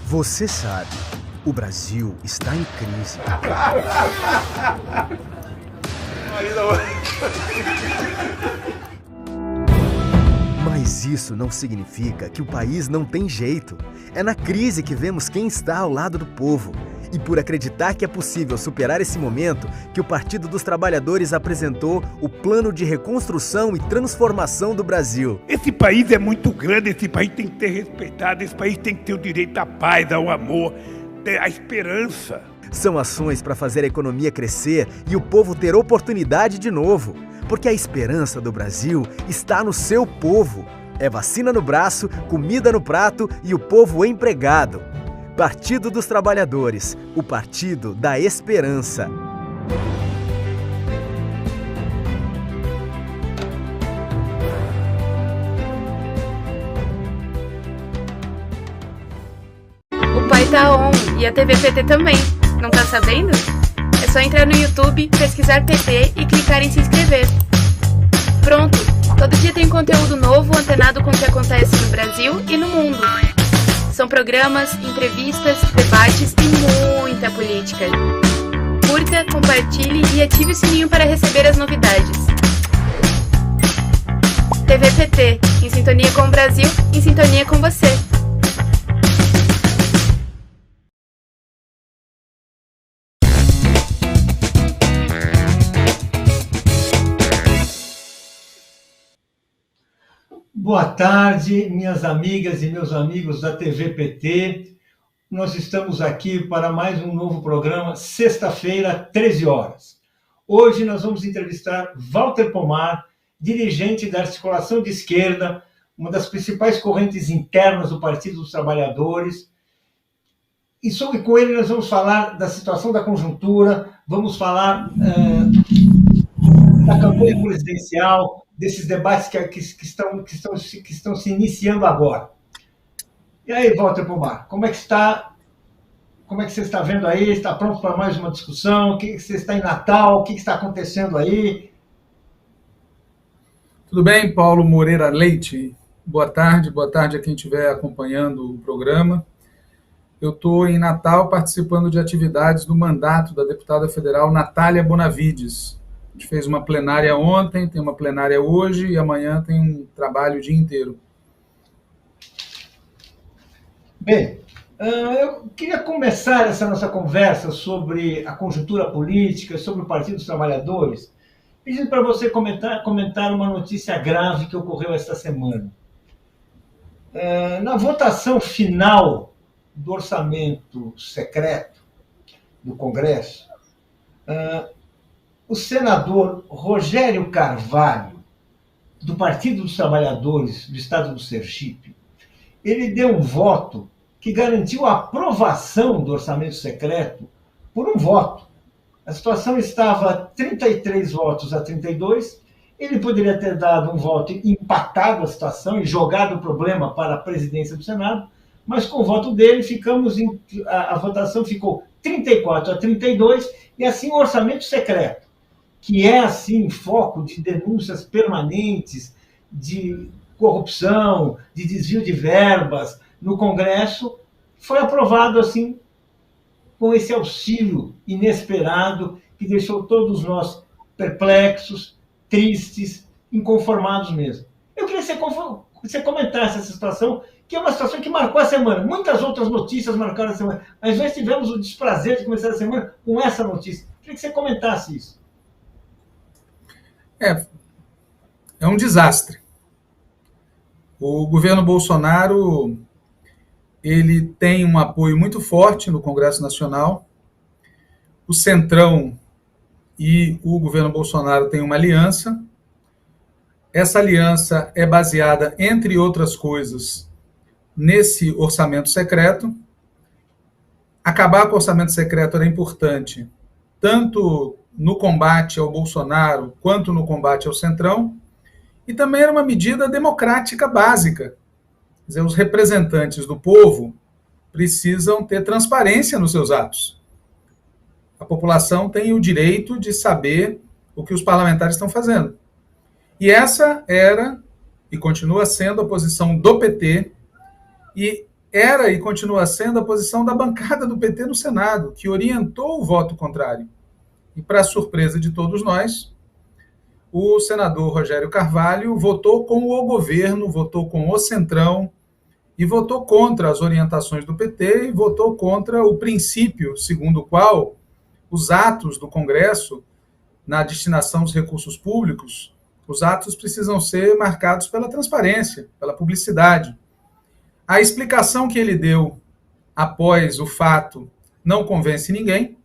Você sabe, o Brasil está em crise. Mas isso não significa que o país não tem jeito. É na crise que vemos quem está ao lado do povo. E por acreditar que é possível superar esse momento, que o Partido dos Trabalhadores apresentou o Plano de Reconstrução e Transformação do Brasil. Esse país é muito grande, esse país tem que ser respeitado, esse país tem que ter o direito à paz, ao amor, à esperança. São ações para fazer a economia crescer e o povo ter oportunidade de novo. Porque a esperança do Brasil está no seu povo. É vacina no braço, comida no prato e o povo empregado. Partido dos Trabalhadores, o partido da esperança. O Pai tá on e a TV PT também. Não tá sabendo? É só entrar no YouTube, pesquisar PT e clicar em se inscrever. Pronto! Todo dia tem conteúdo novo antenado com o que acontece no Brasil e no mundo. São programas, entrevistas, debates e muita política. Curta, compartilhe e ative o sininho para receber as novidades. TV PT, em sintonia com o Brasil, em sintonia com você. Boa tarde, minhas amigas e meus amigos da TV PT. Nós estamos aqui para mais um novo programa, sexta-feira, 13 horas. Hoje nós vamos entrevistar Walter Pomar, dirigente da Articulação de Esquerda, uma das principais correntes internas do Partido dos Trabalhadores. E com ele nós vamos falar da situação da conjuntura, vamos falar da campanha presidencial, desses debates que estão se iniciando agora. E aí, Walter Pomar, como é que está? Como é que você está vendo aí? Está pronto para mais uma discussão? O que você está em Natal? O que está acontecendo aí? Tudo bem, Paulo Moreira Leite? Boa tarde a quem estiver acompanhando o programa. Eu estou em Natal participando de atividades do mandato da deputada federal Natália Bonavides. A gente fez uma plenária ontem, tem uma plenária hoje e amanhã tem um trabalho o dia inteiro. Bem, eu queria começar essa nossa conversa sobre a conjuntura política, sobre o Partido dos Trabalhadores, pedindo para você comentar uma notícia grave que ocorreu esta semana. Na votação final do orçamento secreto do Congresso, o senador Rogério Carvalho, do Partido dos Trabalhadores do Estado do Sergipe, ele deu um voto que garantiu a aprovação do orçamento secreto por um voto. A situação estava 33 votos a 32, ele poderia ter dado um voto empatado a situação e jogado o problema para a presidência do Senado, mas com o voto dele a votação ficou 34 a 32 e assim o orçamento secreto, que é, assim, foco de denúncias permanentes, de corrupção, de desvio de verbas no Congresso, foi aprovado, assim, com esse auxílio inesperado que deixou todos nós perplexos, tristes, inconformados mesmo. Eu queria que você comentasse essa situação, que é uma situação que marcou a semana. Muitas outras notícias marcaram a semana, mas nós tivemos o desprazer de começar a semana com essa notícia. Eu queria que você comentasse isso. É um desastre. O governo Bolsonaro ele tem um apoio muito forte no Congresso Nacional. O Centrão e o governo Bolsonaro têm uma aliança. Essa aliança é baseada, entre outras coisas, nesse orçamento secreto. Acabar com o orçamento secreto era importante, tanto no combate ao Bolsonaro, quanto no combate ao Centrão, e também era uma medida democrática básica. Quer dizer, os representantes do povo precisam ter transparência nos seus atos. A população tem o direito de saber o que os parlamentares estão fazendo. E essa era, e continua sendo, a posição do PT, e era e continua sendo a posição da bancada do PT no Senado, que orientou o voto contrário. E, para surpresa de todos nós, o senador Rogério Carvalho votou com o governo, votou com o Centrão, e votou contra as orientações do PT e votou contra o princípio segundo o qual os atos do Congresso, na destinação dos recursos públicos, os atos precisam ser marcados pela transparência, pela publicidade. A explicação que ele deu após o fato não convence ninguém.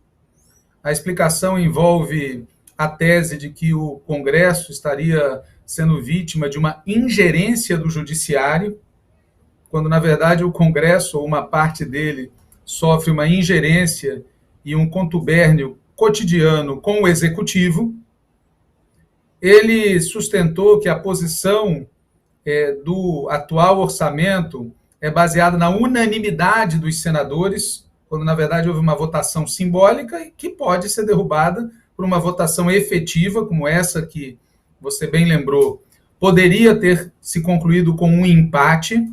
A explicação envolve a tese de que o Congresso estaria sendo vítima de uma ingerência do judiciário, quando, na verdade, o Congresso, ou uma parte dele, sofre uma ingerência e um contubérnio cotidiano com o Executivo. Ele sustentou que a posição do atual orçamento é baseada na unanimidade dos senadores, quando, na verdade, houve uma votação simbólica e que pode ser derrubada por uma votação efetiva, como essa que você bem lembrou, poderia ter se concluído com um empate.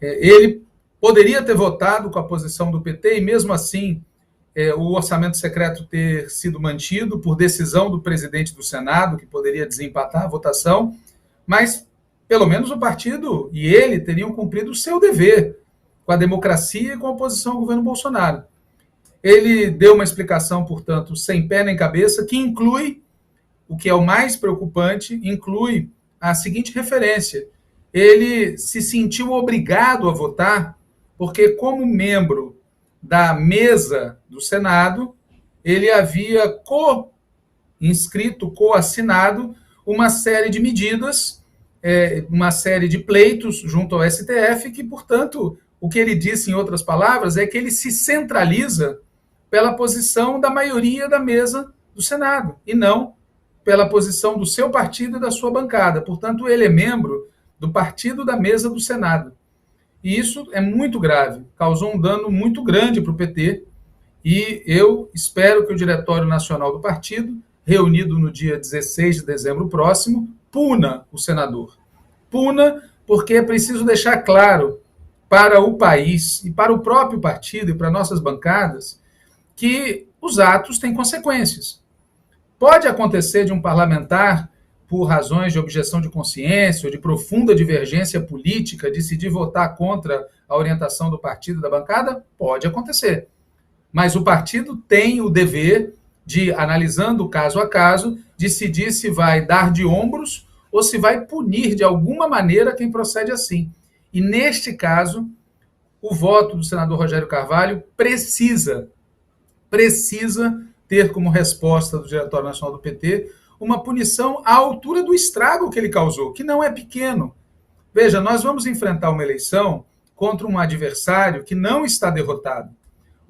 Ele poderia ter votado com a posição do PT e, mesmo assim, o orçamento secreto ter sido mantido por decisão do presidente do Senado, que poderia desempatar a votação, mas, pelo menos, o partido e ele teriam cumprido o seu dever com a democracia e com a oposição ao governo Bolsonaro. Ele deu uma explicação, portanto, sem pé nem cabeça, que inclui, o que é o mais preocupante, inclui a seguinte referência: ele se sentiu obrigado a votar porque, como membro da mesa do Senado, ele havia co-inscrito, co-assinado uma série de medidas, uma série de pleitos junto ao STF, que, portanto, o que ele disse, em outras palavras, é que ele se centraliza pela posição da maioria da mesa do Senado, e não pela posição do seu partido e da sua bancada. Portanto, ele é membro do partido da mesa do Senado. E isso é muito grave, causou um dano muito grande para o PT, e eu espero que o Diretório Nacional do Partido, reunido no dia 16 de dezembro próximo, puna o senador. Puna, porque é preciso deixar claro para o país e para o próprio partido e para nossas bancadas que os atos têm consequências. Pode acontecer de um parlamentar, por razões de objeção de consciência ou de profunda divergência política, decidir votar contra a orientação do partido e da bancada? Pode acontecer. Mas o partido tem o dever de, analisando caso a caso, decidir se vai dar de ombros ou se vai punir de alguma maneira quem procede assim. E, neste caso, o voto do senador Rogério Carvalho precisa ter como resposta do Diretório Nacional do PT uma punição à altura do estrago que ele causou, que não é pequeno. Veja, nós vamos enfrentar uma eleição contra um adversário que não está derrotado.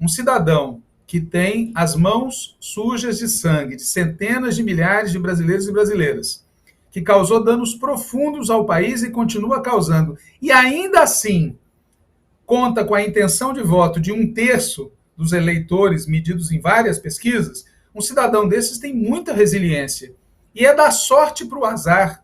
Um cidadão que tem as mãos sujas de sangue de centenas de milhares de brasileiros e brasileiras, que causou danos profundos ao país e continua causando, e ainda assim conta com a intenção de voto de 1/3 dos eleitores medidos em várias pesquisas. Um cidadão desses tem muita resiliência. E é da sorte para o azar.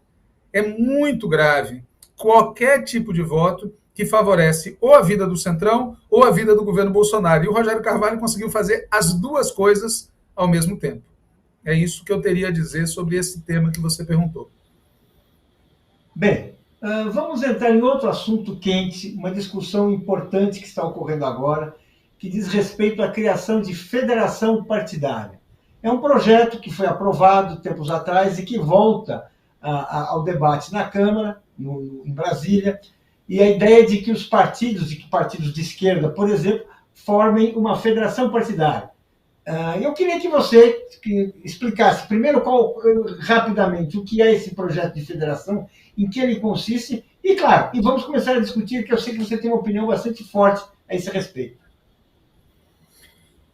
É muito grave qualquer tipo de voto que favorece ou a vida do Centrão ou a vida do governo Bolsonaro. E o Rogério Carvalho conseguiu fazer as duas coisas ao mesmo tempo. É isso que eu teria a dizer sobre esse tema que você perguntou. Bem, vamos entrar em outro assunto quente, uma discussão importante que está ocorrendo agora, que diz respeito à criação de federação partidária. É um projeto que foi aprovado tempos atrás e que volta ao debate na Câmara, em Brasília, e a ideia de que os partidos de esquerda, por exemplo, formem uma federação partidária. Eu queria que você explicasse primeiro rapidamente o que é esse projeto de federação, em que ele consiste, e claro, e vamos começar a discutir, que eu sei que você tem uma opinião bastante forte a esse respeito.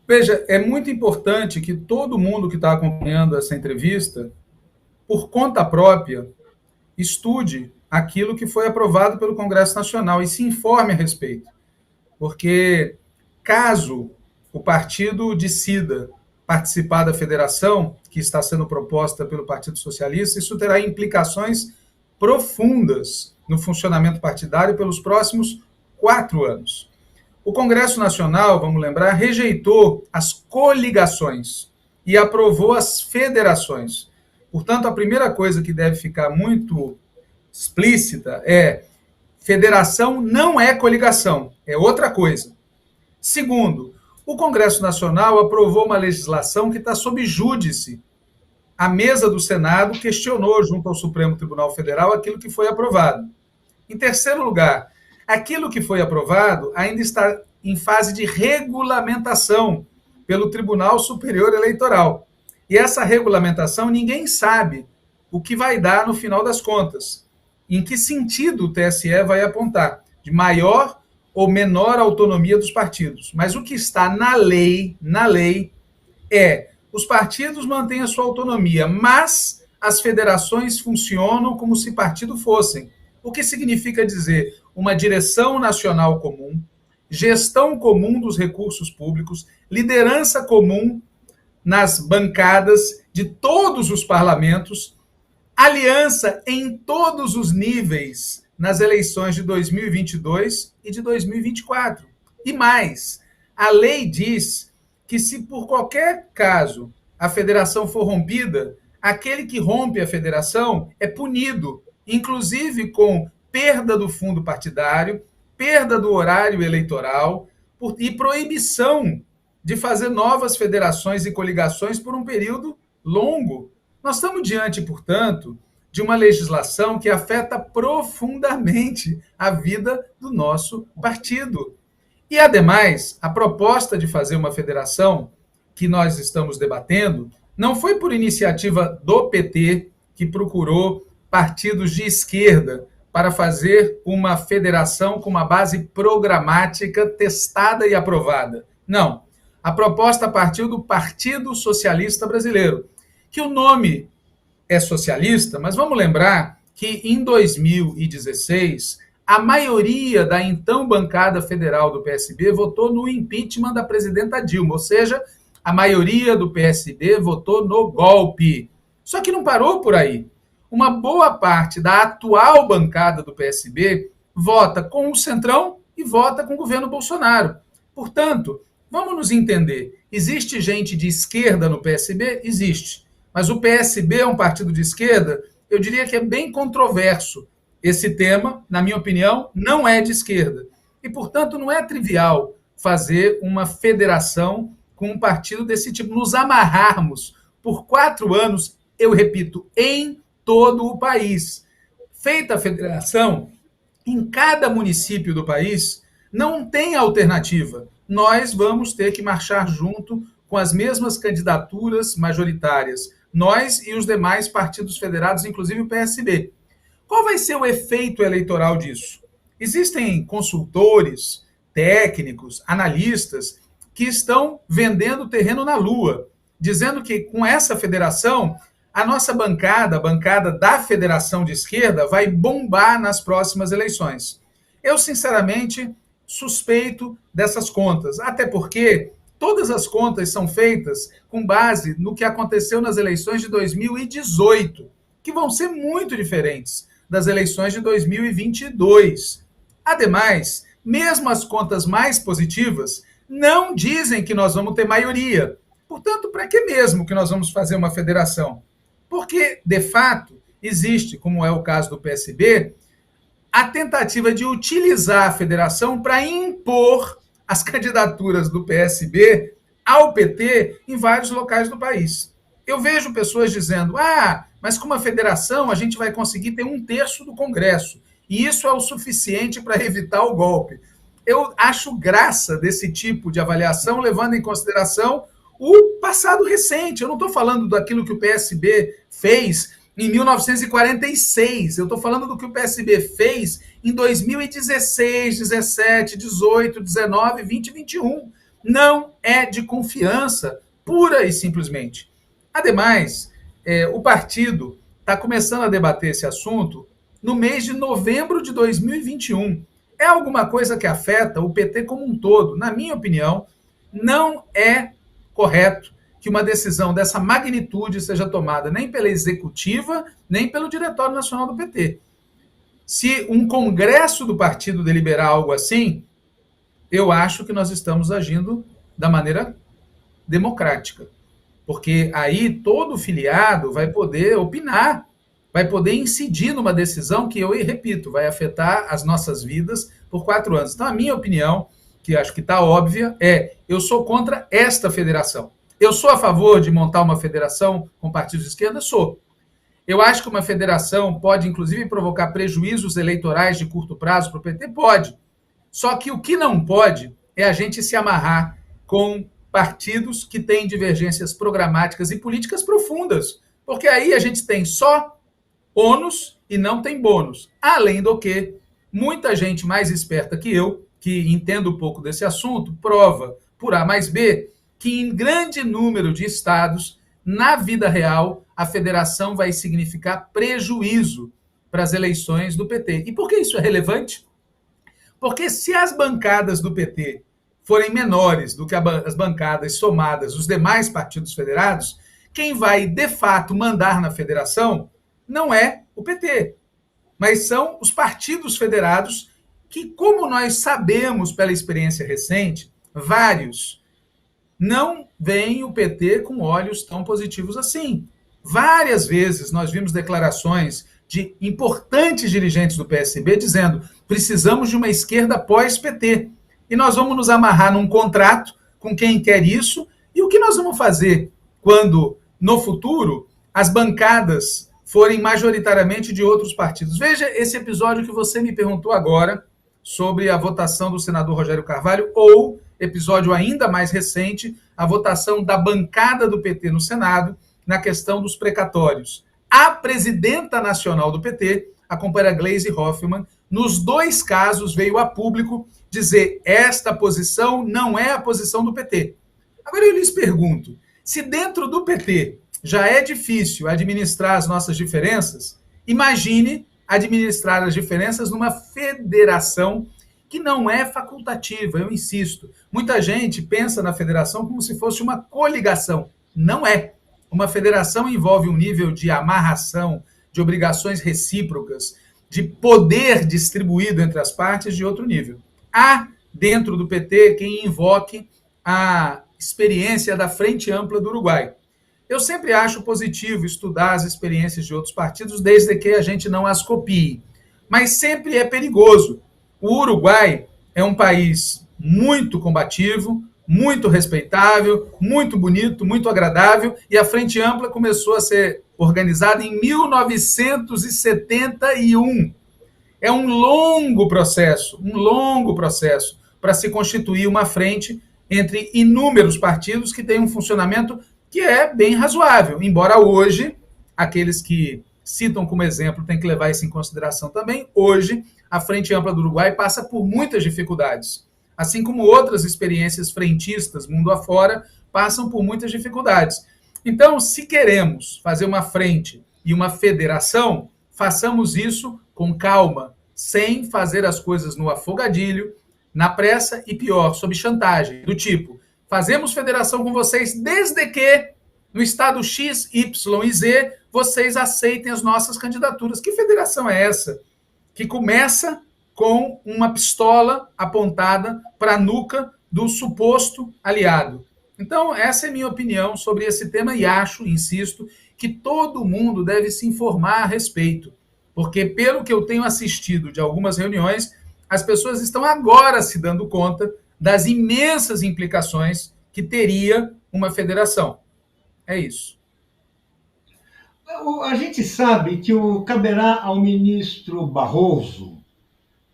Veja, é muito importante que todo mundo que está acompanhando essa entrevista, por conta própria, estude aquilo que foi aprovado pelo Congresso Nacional e se informe a respeito. Porque, caso o partido decida participar da federação, que está sendo proposta pelo Partido Socialista, isso terá implicações profundas no funcionamento partidário pelos próximos 4 anos. O Congresso Nacional, vamos lembrar, rejeitou as coligações e aprovou as federações. Portanto, a primeira coisa que deve ficar muito explícita é: federação não é coligação, é outra coisa. Segundo, o Congresso Nacional aprovou uma legislação que está sob júdice. A mesa do Senado questionou junto ao Supremo Tribunal Federal aquilo que foi aprovado. Em terceiro lugar, aquilo que foi aprovado ainda está em fase de regulamentação pelo Tribunal Superior Eleitoral. E essa regulamentação ninguém sabe o que vai dar no final das contas. Em que sentido o TSE vai apontar? De maior ou menor autonomia dos partidos. Mas o que está na lei é: os partidos mantêm a sua autonomia, mas as federações funcionam como se partido fossem. O que significa dizer uma direção nacional comum, gestão comum dos recursos públicos, liderança comum nas bancadas de todos os parlamentos, aliança em todos os níveis nas eleições de 2022 e de 2024. E mais, a lei diz que se por qualquer caso a federação for rompida, aquele que rompe a federação é punido, inclusive com perda do fundo partidário, perda do horário eleitoral e proibição de fazer novas federações e coligações por um período longo. Nós estamos diante, portanto, de uma legislação que afeta profundamente a vida do nosso partido. E, ademais, a proposta de fazer uma federação que nós estamos debatendo não foi por iniciativa do PT, que procurou partidos de esquerda para fazer uma federação com uma base programática testada e aprovada. Não. A proposta partiu do Partido Socialista Brasileiro, que o nome é socialista, mas vamos lembrar que em 2016 a maioria da então bancada federal do PSB votou no impeachment da presidenta Dilma, ou seja, a maioria do PSB votou no golpe. Só que não parou por aí. Uma boa parte da atual bancada do PSB vota com o Centrão e vota com o governo Bolsonaro. Portanto, vamos nos entender. Existe gente de esquerda no PSB? Existe. Mas o PSB é um partido de esquerda? Eu diria que é bem controverso. Esse tema, na minha opinião, não é de esquerda. E, portanto, não é trivial fazer uma federação com um partido desse tipo. Nos amarrarmos por 4 anos, eu repito, em todo o país. Feita a federação, em cada município do país, não tem alternativa. Nós vamos ter que marchar junto com as mesmas candidaturas majoritárias. Nós e os demais partidos federados, inclusive o PSB. Qual vai ser o efeito eleitoral disso? Existem consultores, técnicos, analistas que estão vendendo terreno na Lua, dizendo que com essa federação, a nossa bancada, a bancada da federação de esquerda, vai bombar nas próximas eleições. Eu, sinceramente, suspeito dessas contas, até porque todas as contas são feitas com base no que aconteceu nas eleições de 2018, que vão ser muito diferentes das eleições de 2022. Ademais, mesmo as contas mais positivas não dizem que nós vamos ter maioria. Portanto, para que mesmo que nós vamos fazer uma federação? Porque, de fato, existe, como é o caso do PSB, a tentativa de utilizar a federação para impor as candidaturas do PSB ao PT em vários locais do país. Eu vejo pessoas dizendo, mas com uma federação a gente vai conseguir ter 1/3 do Congresso, e isso é o suficiente para evitar o golpe. Eu acho graça desse tipo de avaliação, levando em consideração o passado recente. Eu não estou falando daquilo que o PSB fez em 1946, eu estou falando do que o PSB fez em 2016, 17, 18, 19, 20 e 21. Não é de confiança, pura e simplesmente. Ademais, o partido está começando a debater esse assunto no mês de novembro de 2021. É alguma coisa que afeta o PT como um todo. Na minha opinião, não é correto que uma decisão dessa magnitude seja tomada nem pela executiva, nem pelo Diretório Nacional do PT. Se um congresso do partido deliberar algo assim, eu acho que nós estamos agindo da maneira democrática. Porque aí todo filiado vai poder opinar, vai poder incidir numa decisão que, eu repito, vai afetar as nossas vidas por 4 anos. Então, a minha opinião, que acho que está óbvia, eu sou contra esta federação. Eu sou a favor de montar uma federação com partidos de esquerda? Sou. Eu acho que uma federação pode, inclusive, provocar prejuízos eleitorais de curto prazo para o PT? Pode. Só que o que não pode é a gente se amarrar com partidos que têm divergências programáticas e políticas profundas, porque aí a gente tem só ônus e não tem bônus. Além do que, muita gente mais esperta que eu, que entendo um pouco desse assunto, prova, por A mais B, que em grande número de estados, na vida real, a federação vai significar prejuízo para as eleições do PT. E por que isso é relevante? Porque se as bancadas do PT forem menores do que as bancadas somadas dos demais partidos federados, quem vai, de fato, mandar na federação não é o PT, mas são os partidos federados que, como nós sabemos pela experiência recente, vários não veem o PT com olhos tão positivos assim. Várias vezes nós vimos declarações de importantes dirigentes do PSB dizendo: precisamos de uma esquerda pós-PT. E nós vamos nos amarrar num contrato com quem quer isso. E o que nós vamos fazer quando, no futuro, as bancadas forem majoritariamente de outros partidos? Veja esse episódio que você me perguntou agora sobre a votação do senador Rogério Carvalho, ou episódio ainda mais recente, a votação da bancada do PT no Senado na questão dos precatórios. A presidenta nacional do PT, a companheira Gleisi Hoffmann, nos 2 casos veio a público dizer: esta posição não é a posição do PT. Agora eu lhes pergunto, se dentro do PT já é difícil administrar as nossas diferenças, imagine administrar as diferenças numa federação que não é facultativa, eu insisto. Muita gente pensa na federação como se fosse uma coligação. Não é. Uma federação envolve um nível de amarração, de obrigações recíprocas, de poder distribuído entre as partes de outro nível. Há, dentro do PT, quem invoque a experiência da Frente Ampla do Uruguai. Eu sempre acho positivo estudar as experiências de outros partidos, desde que a gente não as copie. Mas sempre é perigoso. O Uruguai é um país muito combativo, muito respeitável, muito bonito, muito agradável, e a Frente Ampla começou a ser organizada em 1971. É um longo processo para se constituir uma frente entre inúmeros partidos que têm um funcionamento que é bem razoável, embora hoje, aqueles que citam como exemplo têm que levar isso em consideração também. Hoje, a Frente Ampla do Uruguai passa por muitas dificuldades, assim como outras experiências frentistas mundo afora passam por muitas dificuldades. Então, se queremos fazer uma frente e uma federação, façamos isso com calma, sem fazer as coisas no afogadilho, na pressa e, pior, sob chantagem, do tipo: fazemos federação com vocês desde que, no estado X, Y e Z, vocês aceitem as nossas candidaturas. Que federação é essa? Que começa com uma pistola apontada para a nuca do suposto aliado. Então, essa é a minha opinião sobre esse tema e acho, insisto, que todo mundo deve se informar a respeito. Porque, pelo que eu tenho assistido de algumas reuniões, as pessoas estão agora se dando conta das imensas implicações que teria uma federação. É isso. A gente sabe que caberá ao ministro Barroso,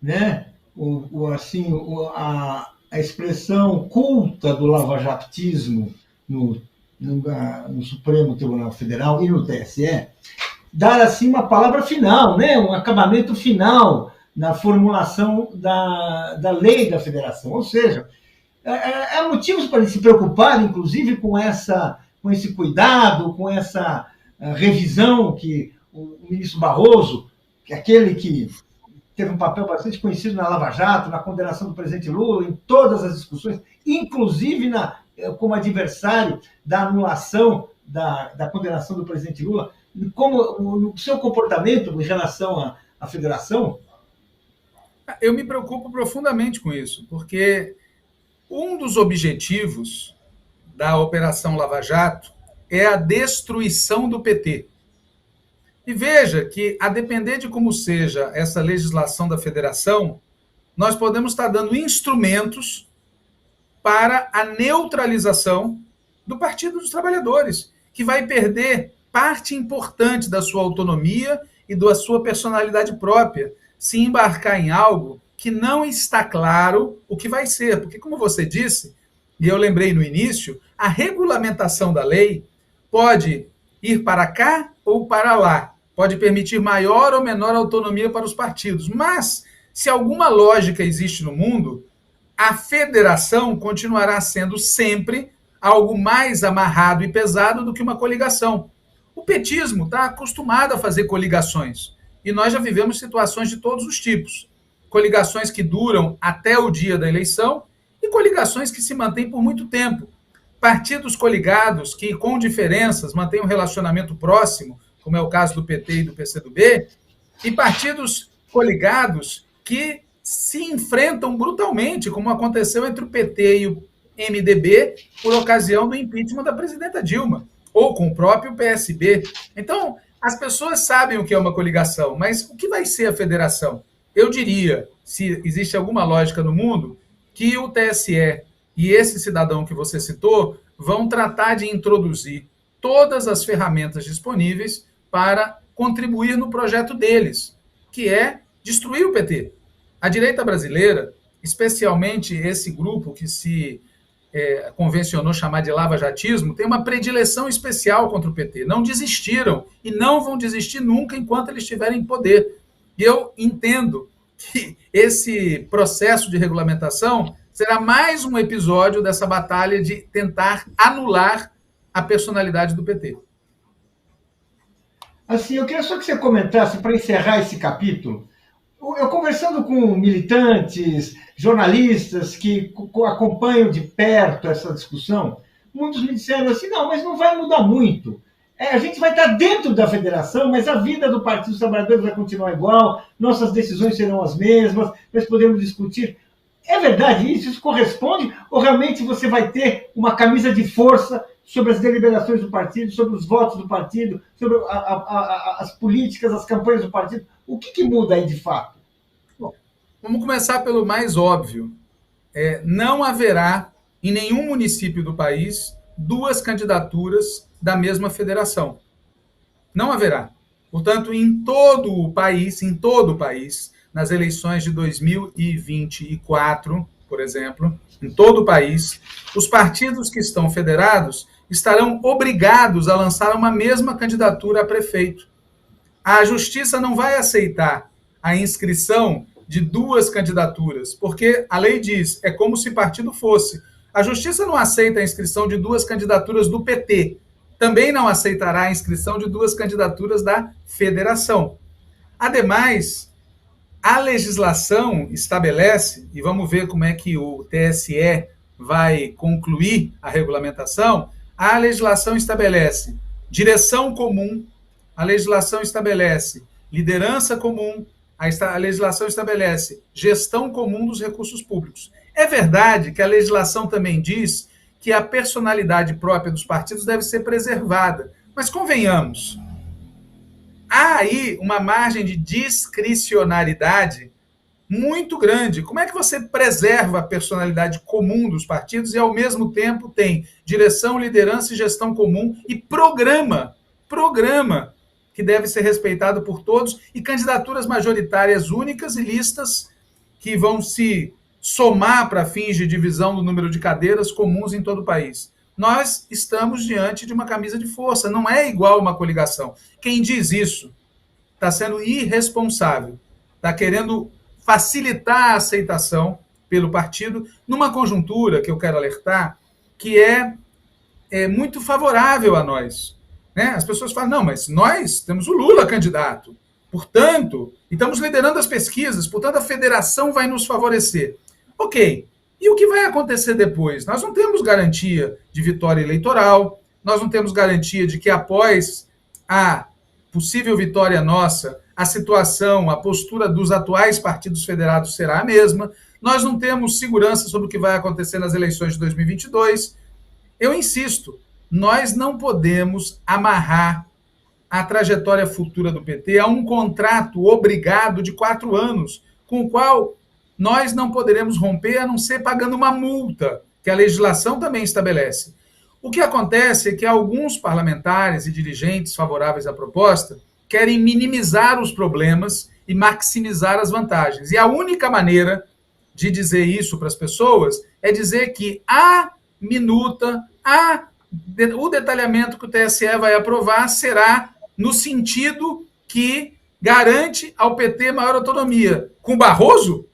né, a expressão culta do lavajatismo no Supremo Tribunal Federal e no TSE, dar assim uma palavra final, né, um acabamento final na formulação da lei da federação. Ou seja, há motivos para se preocupar, inclusive, com esse cuidado, com essa revisão que o ministro Barroso, que é aquele que teve um papel bastante conhecido na Lava Jato, na condenação do presidente Lula, em todas as discussões, inclusive como adversário da anulação da condenação do presidente Lula, como o seu comportamento em relação a federação? Eu me preocupo profundamente com isso, porque um dos objetivos da Operação Lava Jato é a destruição do PT. E veja que, a depender de como seja essa legislação da federação, nós podemos estar dando instrumentos para a neutralização do Partido dos Trabalhadores, que vai perder parte importante da sua autonomia e da sua personalidade própria, se embarcar em algo que não está claro o que vai ser. Porque, como você disse, e eu lembrei no início, a regulamentação da lei pode ir para cá ou para lá, pode permitir maior ou menor autonomia para os partidos. Mas, se alguma lógica existe no mundo, a federação continuará sendo sempre algo mais amarrado e pesado do que uma coligação. O petismo está acostumado a fazer coligações. E nós já vivemos situações de todos os tipos. Coligações que duram até o dia da eleição e coligações que se mantêm por muito tempo. Partidos coligados que, com diferenças, mantêm um relacionamento próximo, como é o caso do PT e do PCdoB, e partidos coligados que se enfrentam brutalmente, como aconteceu entre o PT e o MDB por ocasião do impeachment da presidenta Dilma, ou com o próprio PSB. Então, as pessoas sabem o que é uma coligação, mas o que vai ser a federação? Eu diria, se existe alguma lógica no mundo, que o TSE e esse cidadão que você citou vão tratar de introduzir todas as ferramentas disponíveis para contribuir no projeto deles, que é destruir o PT. A direita brasileira, especialmente esse grupo que se convencionou chamar de lava-jatismo, tem uma predileção especial contra o PT. Não desistiram e não vão desistir nunca enquanto eles estiverem em poder. E eu entendo que esse processo de regulamentação será mais um episódio dessa batalha de tentar anular a personalidade do PT. Assim, eu queria só que você comentasse, para encerrar esse capítulo, eu conversando com militantes, jornalistas que acompanham de perto essa discussão, muitos me disseram assim, não, mas não vai mudar muito. A gente vai estar dentro da federação, mas a vida do Partido dos Trabalhadores vai continuar igual, nossas decisões serão as mesmas, nós podemos discutir. É verdade isso? Isso corresponde? Ou realmente você vai ter uma camisa de força sobre as deliberações do partido, sobre os votos do partido, sobre as políticas, as campanhas do partido? O que muda aí de fato? Bom, vamos começar pelo mais óbvio. Não haverá, em nenhum município do país, duas candidaturas da mesma federação. Não haverá. Portanto, em todo o país, nas eleições de 2024, por exemplo, em todo o país, os partidos que estão federados estarão obrigados a lançar uma mesma candidatura a prefeito. A Justiça não vai aceitar a inscrição de duas candidaturas, porque a lei diz, é como se partido fosse. A Justiça não aceita a inscrição de duas candidaturas do PT, também não aceitará a inscrição de duas candidaturas da federação. Ademais, a legislação estabelece, e vamos ver como é que o TSE vai concluir a regulamentação, a legislação estabelece direção comum, a legislação estabelece liderança comum, a legislação estabelece gestão comum dos recursos públicos. É verdade que a legislação também diz que a personalidade própria dos partidos deve ser preservada, mas convenhamos, há aí uma margem de discricionariedade muito grande. Como é que você preserva a personalidade comum dos partidos e, ao mesmo tempo, tem direção, liderança e gestão comum e programa que deve ser respeitado por todos e candidaturas majoritárias únicas e listas que vão se somar para fins de divisão do número de cadeiras comuns em todo o país? Nós estamos diante de uma camisa de força, não é igual uma coligação. Quem diz isso está sendo irresponsável, está querendo facilitar a aceitação pelo partido numa conjuntura que eu quero alertar, que é muito favorável a nós. Né? As pessoas falam, não, mas nós temos o Lula candidato, portanto, e estamos liderando as pesquisas, portanto a federação vai nos favorecer. Ok, e o que vai acontecer depois? Nós não temos garantia de vitória eleitoral, nós não temos garantia de que após a possível vitória nossa, a situação, a postura dos atuais partidos federados será a mesma. Nós não temos segurança sobre o que vai acontecer nas eleições de 2022. Eu insisto, nós não podemos amarrar a trajetória futura do PT a um contrato obrigado de 4 anos, com o qual nós não poderemos romper a não ser pagando uma multa, que a legislação também estabelece. O que acontece é que alguns parlamentares e dirigentes favoráveis à proposta querem minimizar os problemas e maximizar as vantagens. E a única maneira de dizer isso para as pessoas é dizer que a minuta, o detalhamento que o TSE vai aprovar será no sentido que garante ao PT maior autonomia. Com Barroso,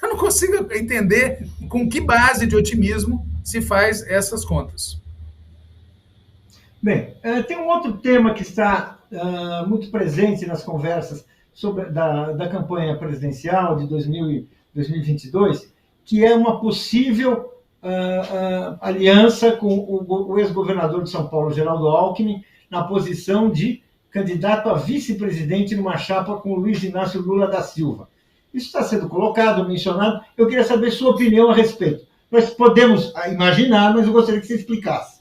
eu não consigo entender com que base de otimismo se faz essas contas. Bem, tem um outro tema que está muito presente nas conversas da campanha presidencial de 2022, que é uma possível aliança com o ex-governador de São Paulo, Geraldo Alckmin, na posição de candidato a vice-presidente numa chapa com o Luiz Inácio Lula da Silva. Isso está sendo colocado, mencionado. Eu queria saber sua opinião a respeito. Nós podemos imaginar, mas eu gostaria que você explicasse.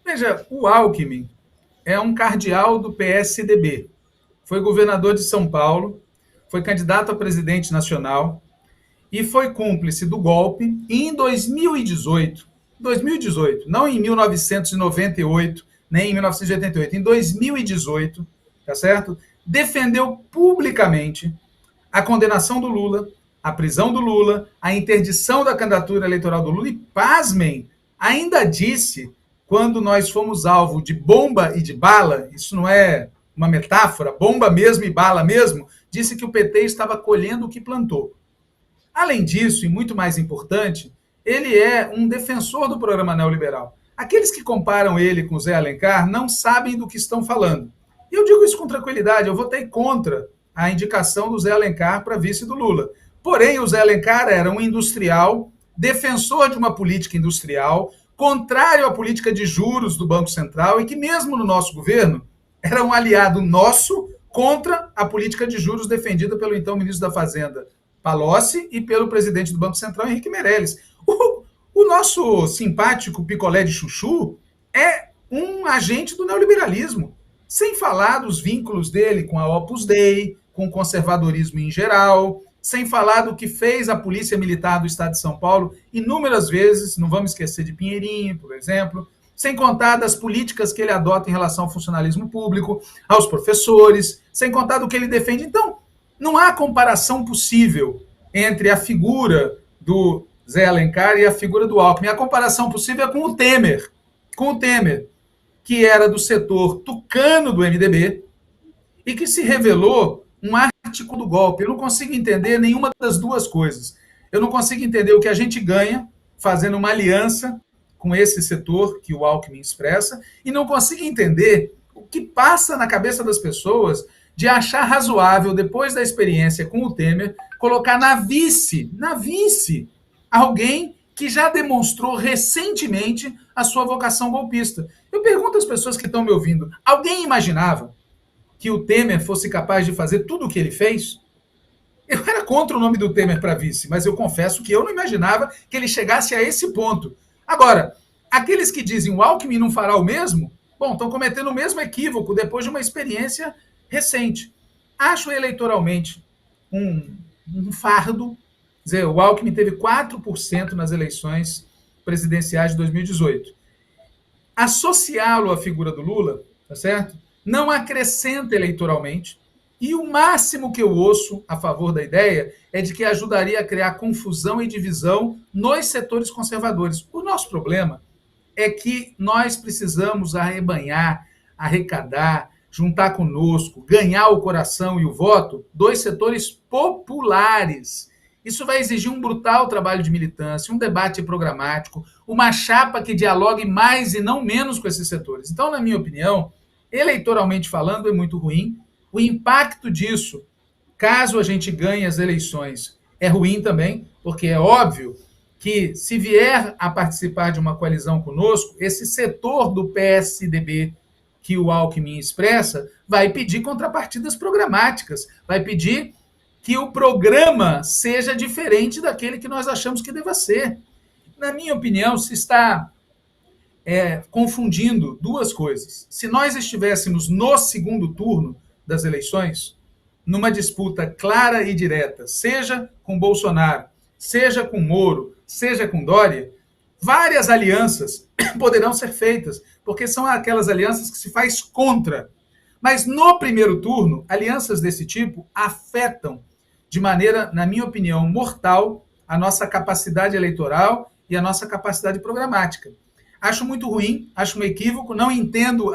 Veja, o Alckmin é um cardeal do PSDB. Foi governador de São Paulo, foi candidato a presidente nacional e foi cúmplice do golpe. E em 2018, não em 1998, nem em 1988, em 2018, tá certo? Defendeu publicamente a condenação do Lula, a prisão do Lula, a interdição da candidatura eleitoral do Lula e, pasmem, ainda disse, quando nós fomos alvo de bomba e de bala, isso não é uma metáfora, bomba mesmo e bala mesmo, disse que o PT estava colhendo o que plantou. Além disso, e muito mais importante, ele é um defensor do programa neoliberal. Aqueles que comparam ele com o Zé Alencar não sabem do que estão falando. E eu digo isso com tranquilidade, eu votei contra a indicação do Zé Alencar para vice do Lula. Porém, o Zé Alencar era um industrial, defensor de uma política industrial, contrário à política de juros do Banco Central e que mesmo no nosso governo era um aliado nosso contra a política de juros defendida pelo então ministro da Fazenda, Palocci, e pelo presidente do Banco Central, Henrique Meirelles. O nosso simpático picolé de chuchu é um agente do neoliberalismo, sem falar dos vínculos dele com a Opus Dei, com o conservadorismo em geral, sem falar do que fez a Polícia Militar do Estado de São Paulo inúmeras vezes, não vamos esquecer de Pinheirinho, por exemplo, sem contar das políticas que ele adota em relação ao funcionalismo público, aos professores, sem contar do que ele defende. Então, não há comparação possível entre a figura do Zé Alencar e a figura do Alckmin. A comparação possível é com o Temer, que era do setor tucano do MDB e que se revelou um ártico do golpe. Eu não consigo entender nenhuma das duas coisas. Eu não consigo entender o que a gente ganha fazendo uma aliança com esse setor que o Alckmin expressa e não consigo entender o que passa na cabeça das pessoas de achar razoável, depois da experiência com o Temer, colocar na vice, alguém que já demonstrou recentemente a sua vocação golpista. Eu pergunto às pessoas que estão me ouvindo, alguém imaginava que o Temer fosse capaz de fazer tudo o que ele fez? Eu era contra o nome do Temer para vice, mas eu confesso que eu não imaginava que ele chegasse a esse ponto. Agora, aqueles que dizem o Alckmin não fará o mesmo, bom, estão cometendo o mesmo equívoco depois de uma experiência recente. Acho eleitoralmente um fardo. Quer dizer, o Alckmin teve 4% nas eleições presidenciais de 2018. Associá-lo à figura do Lula, tá certo? Não acrescenta eleitoralmente, e o máximo que eu ouço a favor da ideia é de que ajudaria a criar confusão e divisão nos setores conservadores. O nosso problema é que nós precisamos arrebanhar, arrecadar, juntar conosco, ganhar o coração e o voto dos setores populares. Isso vai exigir um brutal trabalho de militância, um debate programático, uma chapa que dialogue mais e não menos com esses setores. Então, na minha opinião, eleitoralmente falando, é muito ruim. O impacto disso, caso a gente ganhe as eleições, é ruim também, porque é óbvio que se vier a participar de uma coalizão conosco, esse setor do PSDB, que o Alckmin expressa, vai pedir contrapartidas programáticas, vai pedir que o programa seja diferente daquele que nós achamos que deva ser. Na minha opinião, se está confundindo duas coisas. Se nós estivéssemos no segundo turno das eleições, numa disputa clara e direta, seja com Bolsonaro, seja com Moro, seja com Dória, várias alianças poderão ser feitas, porque são aquelas alianças que se faz contra. Mas no primeiro turno, alianças desse tipo afetam de maneira, na minha opinião, mortal a nossa capacidade eleitoral e a nossa capacidade programática. Acho muito ruim, acho um equívoco, não entendo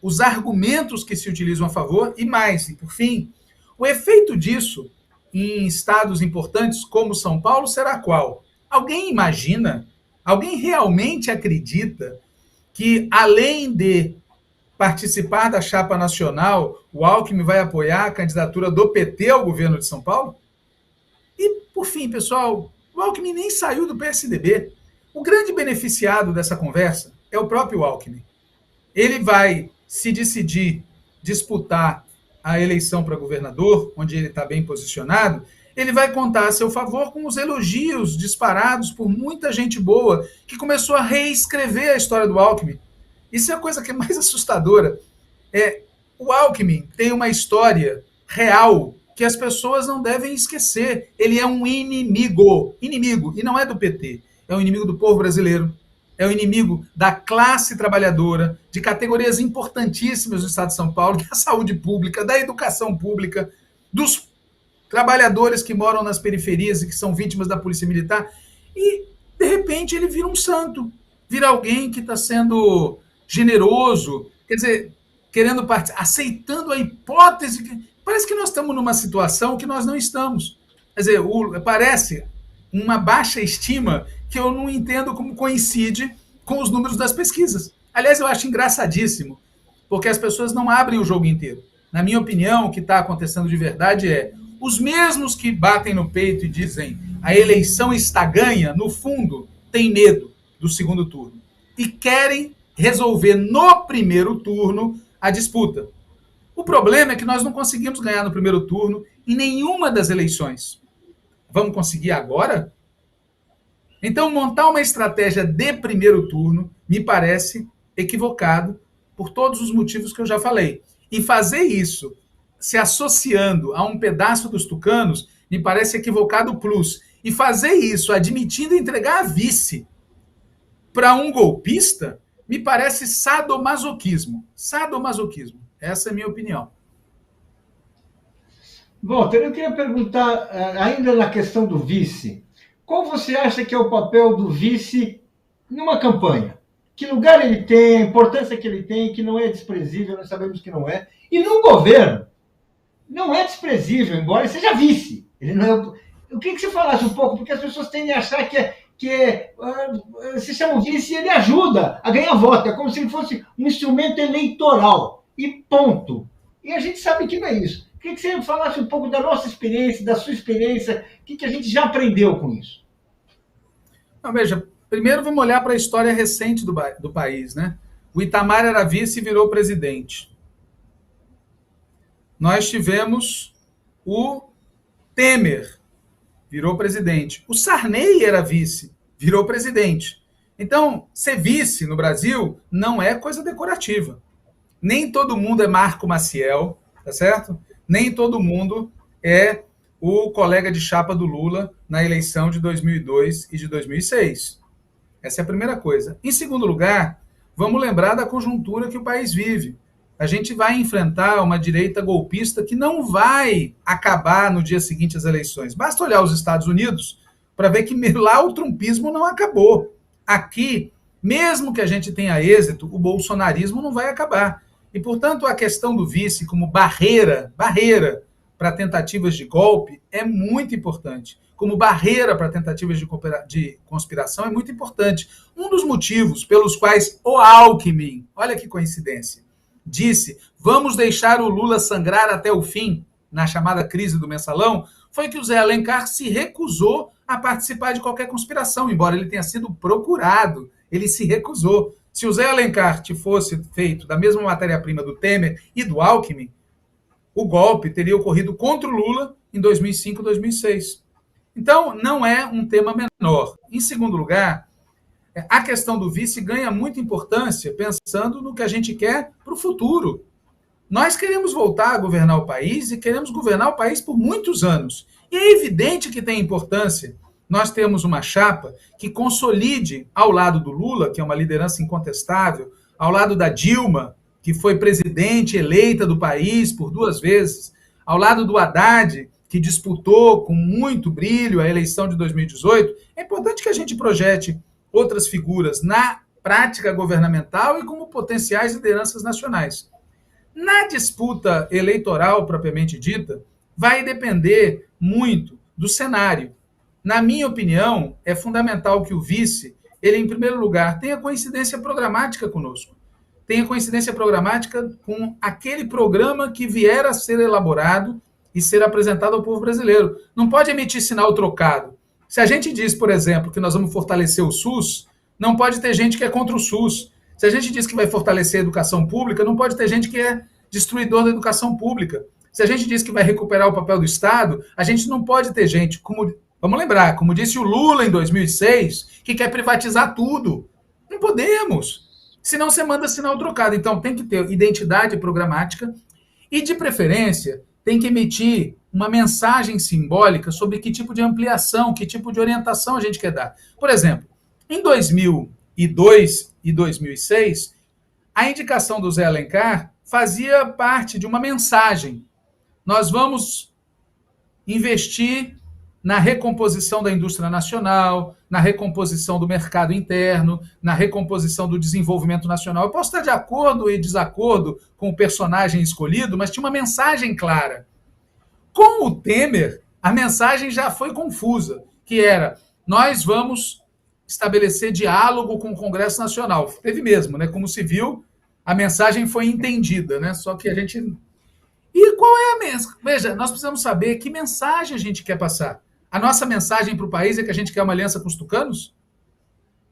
os argumentos que se utilizam a favor, e mais, e por fim, o efeito disso em estados importantes como São Paulo será qual? Alguém imagina, alguém realmente acredita que, além de participar da chapa nacional, o Alckmin vai apoiar a candidatura do PT ao governo de São Paulo? E, por fim, pessoal, o Alckmin nem saiu do PSDB. O grande beneficiado dessa conversa é o próprio Alckmin. Ele vai se decidir disputar a eleição para governador, onde ele está bem posicionado, ele vai contar a seu favor com os elogios disparados por muita gente boa que começou a reescrever a história do Alckmin. Isso é a coisa que é mais assustadora. O Alckmin tem uma história real que as pessoas não devem esquecer. Ele é um inimigo, e não é do PT. É um inimigo do povo brasileiro, é um inimigo da classe trabalhadora, de categorias importantíssimas do Estado de São Paulo, da saúde pública, da educação pública, dos trabalhadores que moram nas periferias e que são vítimas da polícia militar. E, de repente, ele vira um santo, vira alguém que está sendo generoso, quer dizer, querendo aceitando a hipótese. Parece que nós estamos numa situação que nós não estamos. Quer dizer, parece uma baixa estima que eu não entendo como coincide com os números das pesquisas. Aliás, eu acho engraçadíssimo, porque as pessoas não abrem o jogo inteiro. Na minha opinião, o que está acontecendo de verdade é os mesmos que batem no peito e dizem a eleição está ganha, no fundo, têm medo do segundo turno e querem resolver no primeiro turno a disputa. O problema é que nós não conseguimos ganhar no primeiro turno em nenhuma das eleições. Vamos conseguir agora? Então, montar uma estratégia de primeiro turno me parece equivocado por todos os motivos que eu já falei. E fazer isso se associando a um pedaço dos tucanos me parece equivocado plus. E fazer isso admitindo entregar a vice para um golpista me parece sadomasoquismo. Sadomasoquismo. Essa é a minha opinião. Walter, eu queria perguntar, ainda na questão do vice, qual você acha que é o papel do vice numa campanha? Que lugar ele tem, a importância que ele tem, que não é desprezível, nós sabemos que não é. E num governo, não é desprezível, embora ele seja vice. Ele não é... Eu queria que você falasse um pouco, porque as pessoas tendem a achar que se chama o vice e ele ajuda a ganhar voto. É como se ele fosse um instrumento eleitoral. E ponto. E a gente sabe que não é isso. Eu queria que você falasse um pouco da nossa experiência, da sua experiência, o que a gente já aprendeu com isso. Não, veja, primeiro vamos olhar para a história recente do país, né? O Itamar era vice e virou presidente. Nós tivemos o Temer, virou presidente. O Sarney era vice, virou presidente. Então, ser vice no Brasil não é coisa decorativa. Nem todo mundo é Marco Maciel, tá certo? Nem todo mundo é o colega de chapa do Lula na eleição de 2002 e de 2006. Essa é a primeira coisa. Em segundo lugar, vamos lembrar da conjuntura que o país vive. A gente vai enfrentar uma direita golpista que não vai acabar no dia seguinte às eleições. Basta olhar os Estados Unidos para ver que lá o trumpismo não acabou. Aqui, mesmo que a gente tenha êxito, o bolsonarismo não vai acabar. E, portanto, a questão do vice como barreira para tentativas de golpe é muito importante. Como barreira para tentativas de conspiração é muito importante. Um dos motivos pelos quais o Alckmin, olha que coincidência, disse, vamos deixar o Lula sangrar até o fim, na chamada crise do mensalão, foi que o Zé Alencar se recusou a participar de qualquer conspiração, embora ele tenha sido procurado, ele se recusou. Se o Zé Alencar fosse feito da mesma matéria-prima do Temer e do Alckmin, o golpe teria ocorrido contra o Lula em 2005, 2006. Então, não é um tema menor. Em segundo lugar, a questão do vice ganha muita importância pensando no que a gente quer para o futuro. Nós queremos voltar a governar o país e queremos governar o país por muitos anos. E é evidente que tem importância nós temos uma chapa que consolide ao lado do Lula, que é uma liderança incontestável, ao lado da Dilma, que foi presidente eleita do país por 2 vezes, ao lado do Haddad, que disputou com muito brilho a eleição de 2018, é importante que a gente projete outras figuras na prática governamental e como potenciais lideranças nacionais. Na disputa eleitoral propriamente dita, vai depender muito do cenário. Na minha opinião, é fundamental que o vice, ele, em primeiro lugar, tenha coincidência programática conosco. Tenha coincidência programática com aquele programa que vier a ser elaborado e ser apresentado ao povo brasileiro. Não pode emitir sinal trocado. Se a gente diz, por exemplo, que nós vamos fortalecer o SUS, não pode ter gente que é contra o SUS. Se a gente diz que vai fortalecer a educação pública, não pode ter gente que é destruidor da educação pública. Se a gente diz que vai recuperar o papel do Estado, a gente não pode ter gente, como, vamos lembrar, como disse o Lula em 2006, que quer privatizar tudo. Não podemos. Senão você manda sinal trocado. Então tem que ter identidade programática e, de preferência, tem que emitir uma mensagem simbólica sobre que tipo de ampliação, que tipo de orientação a gente quer dar. Por exemplo, em 2002 e 2006, a indicação do Zé Alencar fazia parte de uma mensagem. Nós vamos investir na recomposição da indústria nacional, na recomposição do mercado interno, na recomposição do desenvolvimento nacional. Eu posso estar de acordo e desacordo com o personagem escolhido, mas tinha uma mensagem clara. Com o Temer, a mensagem já foi confusa, que era, nós vamos estabelecer diálogo com o Congresso Nacional. Teve mesmo, né? Como se viu, a mensagem foi entendida, né? Só que a gente... E qual é a mensagem? Veja, nós precisamos saber que mensagem a gente quer passar. A nossa mensagem para o país é que a gente quer uma aliança com os tucanos?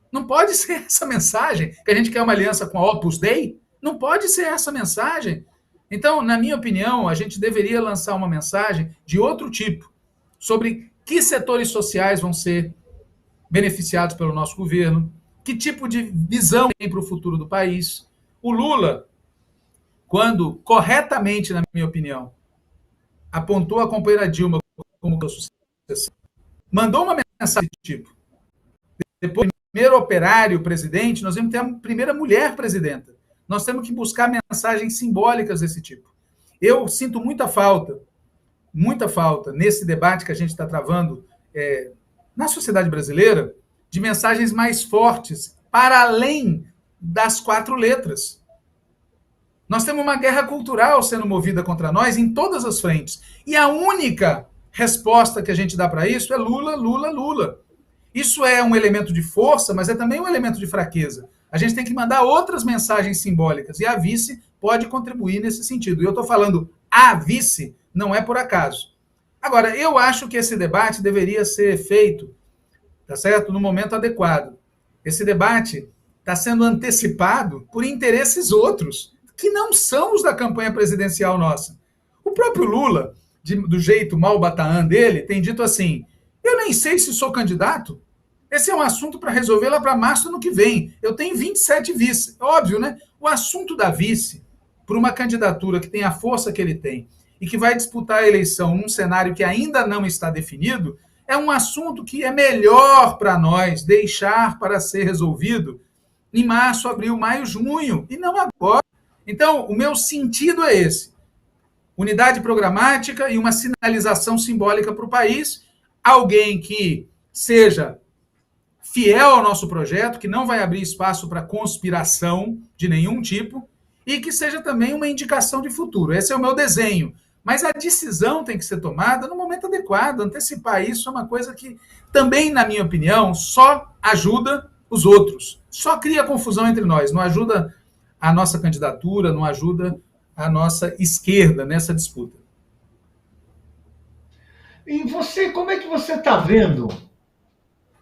Não pode ser essa mensagem, que a gente quer uma aliança com a Opus Dei? Não pode ser essa mensagem. Então, na minha opinião, a gente deveria lançar uma mensagem de outro tipo, sobre que setores sociais vão ser beneficiados pelo nosso governo, que tipo de visão tem para o futuro do país. O Lula, quando corretamente, na minha opinião, apontou a companheira Dilma como sucessor, mandou uma mensagem desse tipo. Depois, primeiro operário presidente, nós vamos ter a primeira mulher presidenta. Nós temos que buscar mensagens simbólicas desse tipo. Eu sinto muita falta nesse debate que a gente está travando na sociedade brasileira, de mensagens mais fortes, para além das 4 letras. Nós temos uma guerra cultural sendo movida contra nós em todas as frentes. E a única resposta que a gente dá para isso é Lula, Lula, Lula. Isso é um elemento de força, mas é também um elemento de fraqueza. A gente tem que mandar outras mensagens simbólicas, e a vice pode contribuir nesse sentido. E eu estou falando a vice, não é por acaso. Agora, eu acho que esse debate deveria ser feito, tá certo? No momento adequado. Esse debate está sendo antecipado por interesses outros, que não são os da campanha presidencial nossa. O próprio Lula, do jeito malbataã dele, tem dito assim, eu nem sei se sou candidato, esse é um assunto para resolver lá para março do ano que vem. Eu tenho 27 vice. Óbvio, né? O assunto da vice, por uma candidatura que tem a força que ele tem e que vai disputar a eleição num cenário que ainda não está definido, é um assunto que é melhor para nós deixar para ser resolvido em março, abril, maio, junho, e não agora. Então, o meu sentido é esse. Unidade programática e uma sinalização simbólica para o país, alguém que seja fiel ao nosso projeto, que não vai abrir espaço para conspiração de nenhum tipo, e que seja também uma indicação de futuro. Esse é o meu desenho. Mas a decisão tem que ser tomada no momento adequado. Antecipar isso é uma coisa que também, na minha opinião, só ajuda os outros. Só cria confusão entre nós. Não ajuda a nossa candidatura, não ajuda a nossa esquerda nessa disputa. E você, como é que você está vendo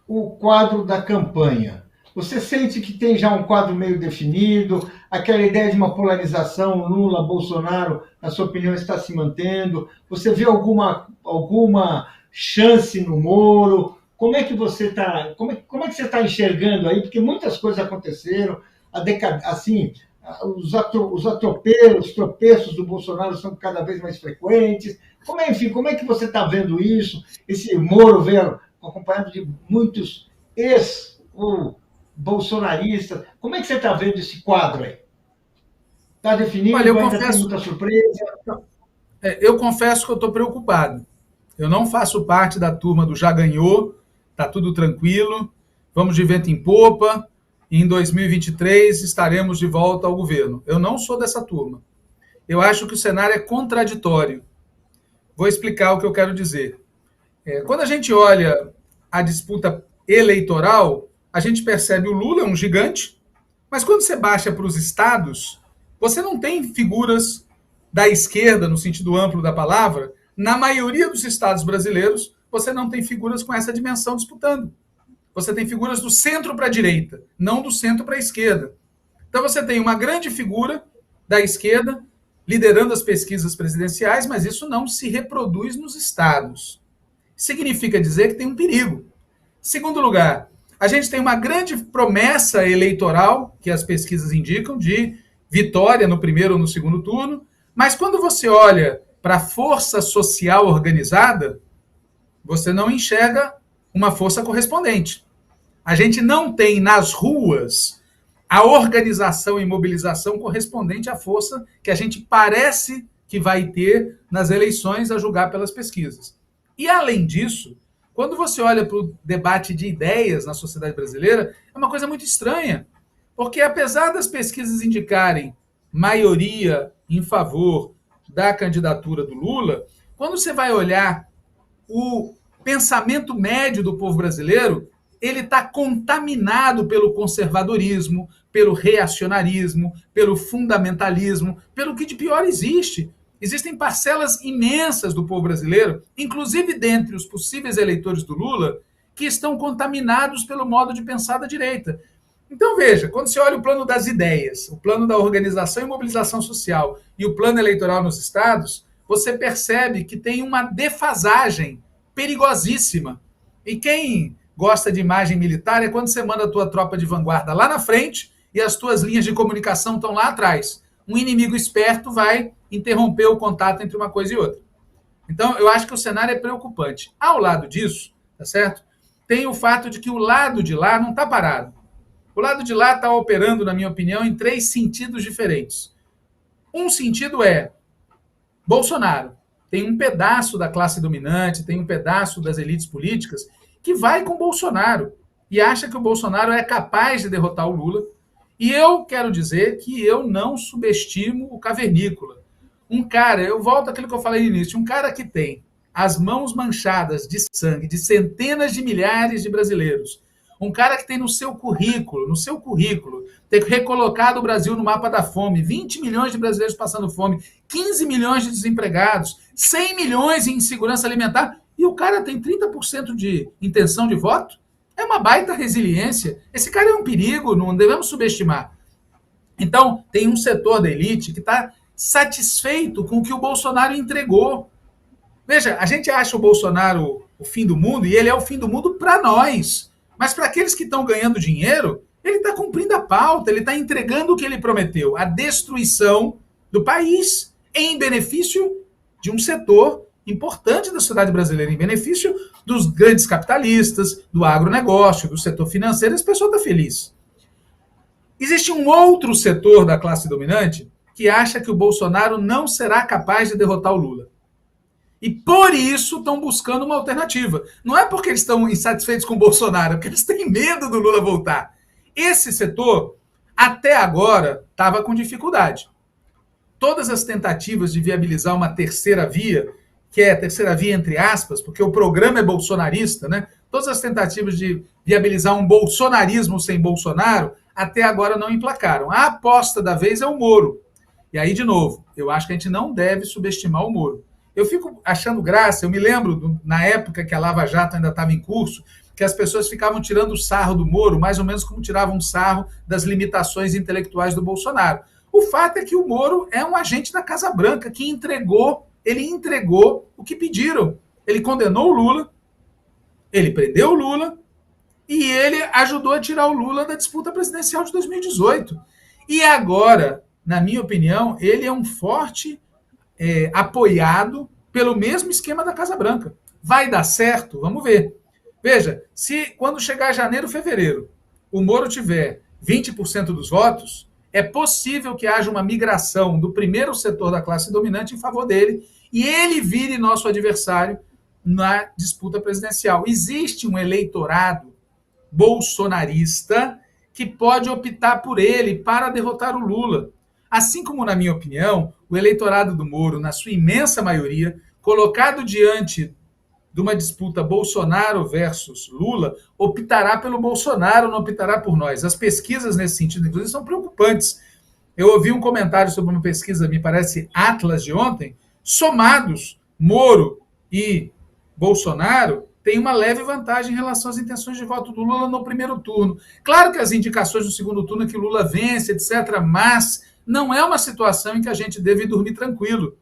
o quadro da campanha? Você sente que tem já um quadro meio definido? Aquela ideia de uma polarização Lula-Bolsonaro, na sua opinião, está se mantendo? Você vê alguma chance no Moro? Como é que você está você está enxergando aí? Porque muitas coisas aconteceram, assim, os tropeços do Bolsonaro são cada vez mais frequentes. Enfim, como é que você está vendo isso? Esse Moro veio acompanhado de muitos bolsonaristas. Como é que você está vendo esse quadro aí? Está definido? Olha, Ainda tem muita surpresa? eu confesso que eu estou preocupado. Eu não faço parte da turma do já ganhou, está tudo tranquilo, vamos de vento em popa, e em 2023 estaremos de volta ao governo. Eu não sou dessa turma. Eu acho que o cenário é contraditório. Vou explicar o que eu quero dizer. Quando a gente olha a disputa eleitoral, a gente percebe o Lula é um gigante, mas quando você baixa para os estados, você não tem figuras da esquerda, no sentido amplo da palavra. Na maioria dos estados brasileiros, você não tem figuras com essa dimensão disputando. Você tem figuras do centro para a direita, não do centro para a esquerda. Então você tem uma grande figura da esquerda liderando as pesquisas presidenciais, mas isso não se reproduz nos estados. Significa dizer que tem um perigo. Segundo lugar, a gente tem uma grande promessa eleitoral, que as pesquisas indicam, de vitória no primeiro ou no segundo turno, mas quando você olha para a força social organizada, você não enxerga uma força correspondente. A gente não tem nas ruas a organização e mobilização correspondente à força que a gente parece que vai ter nas eleições, a julgar pelas pesquisas. E, além disso, quando você olha para o debate de ideias na sociedade brasileira, é uma coisa muito estranha, porque apesar das pesquisas indicarem maioria em favor da candidatura do Lula, quando você vai olhar o pensamento médio do povo brasileiro, ele está contaminado pelo conservadorismo, pelo reacionarismo, pelo fundamentalismo, pelo que de pior existe. Existem parcelas imensas do povo brasileiro, inclusive dentre os possíveis eleitores do Lula, que estão contaminados pelo modo de pensar da direita. Então, veja, quando você olha o plano das ideias, o plano da organização e mobilização social e o plano eleitoral nos estados, você percebe que tem uma defasagem perigosíssima. E quem gosta de imagem militar é quando você manda a tua tropa de vanguarda lá na frente e as tuas linhas de comunicação estão lá atrás. Um inimigo esperto vai interromper o contato entre uma coisa e outra. Então, eu acho que o cenário é preocupante. Ao lado disso, tá certo? Tem o fato de que o lado de lá não está parado. O lado de lá está operando, na minha opinião, em 3 sentidos diferentes. Um sentido é Bolsonaro. Tem um pedaço da classe dominante, tem um pedaço das elites políticas que vai com Bolsonaro e acha que o Bolsonaro é capaz de derrotar o Lula. E eu quero dizer que eu não subestimo o cavernícola. Um cara, eu volto àquilo que eu falei no início, um cara que tem as mãos manchadas de sangue de centenas de milhares de brasileiros, um cara que tem no seu currículo, ter recolocado o Brasil no mapa da fome, 20 milhões de brasileiros passando fome, 15 milhões de desempregados, 100 milhões em insegurança alimentar, e o cara tem 30% de intenção de voto, é uma baita resiliência. Esse cara é um perigo, não devemos subestimar. Então, tem um setor da elite que está satisfeito com o que o Bolsonaro entregou. Veja, a gente acha o Bolsonaro o fim do mundo, e ele é o fim do mundo para nós. Mas para aqueles que estão ganhando dinheiro, ele está cumprindo a pauta, ele está entregando o que ele prometeu, a destruição do país, em benefício de um setor importante da sociedade brasileira, em benefício dos grandes capitalistas, do agronegócio, do setor financeiro, esse pessoal está feliz. Existe um outro setor da classe dominante que acha que o Bolsonaro não será capaz de derrotar o Lula. E por isso estão buscando uma alternativa. Não é porque eles estão insatisfeitos com o Bolsonaro, é porque eles têm medo do Lula voltar. Esse setor, até agora, estava com dificuldade. Todas as tentativas de viabilizar uma terceira via, que é a terceira via entre aspas, porque o programa é bolsonarista, né? Todas as tentativas de viabilizar um bolsonarismo sem Bolsonaro, até agora não emplacaram. A aposta da vez é o Moro. E aí, de novo, eu acho que a gente não deve subestimar o Moro. Eu fico achando graça, eu me lembro, na época que a Lava Jato ainda estava em curso, que as pessoas ficavam tirando sarro do Moro, mais ou menos como tiravam sarro das limitações intelectuais do Bolsonaro. O fato é que o Moro é um agente da Casa Branca que ele entregou o que pediram. Ele condenou o Lula, ele prendeu o Lula e ele ajudou a tirar o Lula da disputa presidencial de 2018. E agora, na minha opinião, ele é um forte apoiado pelo mesmo esquema da Casa Branca. Vai dar certo? Vamos ver. Veja, se quando chegar janeiro, fevereiro, o Moro tiver 20% dos votos, é possível que haja uma migração do primeiro setor da classe dominante em favor dele e ele vire nosso adversário na disputa presidencial. Existe um eleitorado bolsonarista que pode optar por ele para derrotar o Lula. Assim como, na minha opinião, o eleitorado do Moro, na sua imensa maioria, colocado diante de uma disputa Bolsonaro versus Lula, optará pelo Bolsonaro, não optará por nós. As pesquisas nesse sentido, inclusive, são preocupantes. Eu ouvi um comentário sobre uma pesquisa, me parece, Atlas de ontem, somados, Moro e Bolsonaro tem uma leve vantagem em relação às intenções de voto do Lula no primeiro turno. Claro que as indicações do segundo turno é que Lula vence, etc., mas não é uma situação em que a gente deve dormir tranquilo.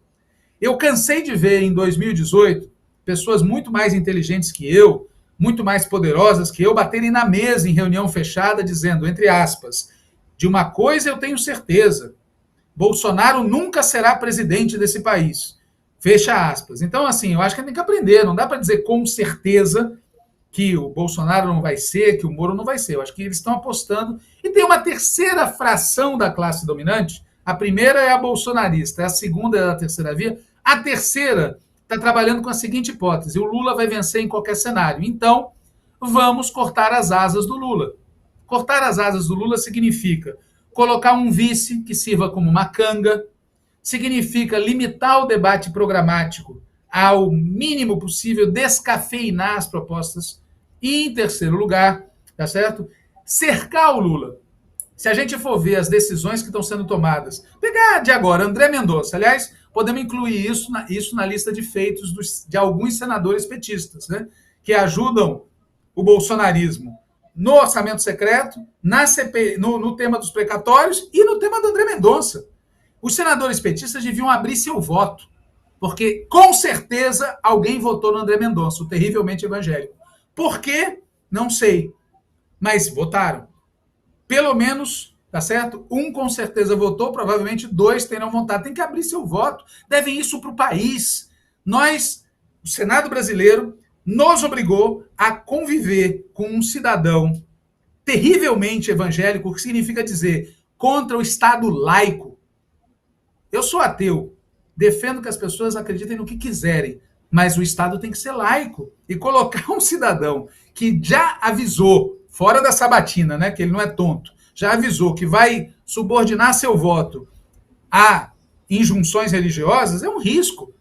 Eu cansei de ver em 2018 pessoas muito mais inteligentes que eu, muito mais poderosas que eu, baterem na mesa em reunião fechada, dizendo, entre aspas, de uma coisa eu tenho certeza, Bolsonaro nunca será presidente desse país. Fecha aspas. Então, assim, eu acho que tem que aprender, não dá para dizer com certeza que o Bolsonaro não vai ser, que o Moro não vai ser. Eu acho que eles estão apostando. E tem uma terceira fração da classe dominante. A primeira é a bolsonarista, a segunda é a terceira via. A terceira está trabalhando com a seguinte hipótese: o Lula vai vencer em qualquer cenário. Então, vamos cortar as asas do Lula. Cortar as asas do Lula significa colocar um vice que sirva como uma canga, significa limitar o debate programático ao mínimo possível, descafeinar as propostas e, em terceiro lugar, tá certo? Cercar o Lula. Se a gente for ver as decisões que estão sendo tomadas, pegar de agora André Mendonça, aliás, podemos incluir isso na lista de feitos de alguns senadores petistas, né, que ajudam o bolsonarismo no orçamento secreto, na CPI, no tema dos precatórios e no tema do André Mendonça. Os senadores petistas deviam abrir seu voto, porque com certeza alguém votou no André Mendonça, o terrivelmente evangélico. Por quê? Não sei, mas votaram. Pelo menos, tá certo? Um com certeza votou, provavelmente dois terão vontade. Tem que abrir seu voto, devem isso para o país. Nós, o Senado brasileiro, nos obrigou a conviver com um cidadão terrivelmente evangélico, o que significa dizer contra o Estado laico. Eu sou ateu, defendo que as pessoas acreditem no que quiserem, mas o Estado tem que ser laico. E colocar um cidadão que já avisou, fora da sabatina, né, que ele não é tonto, já avisou que vai subordinar seu voto a injunções religiosas, é um risco.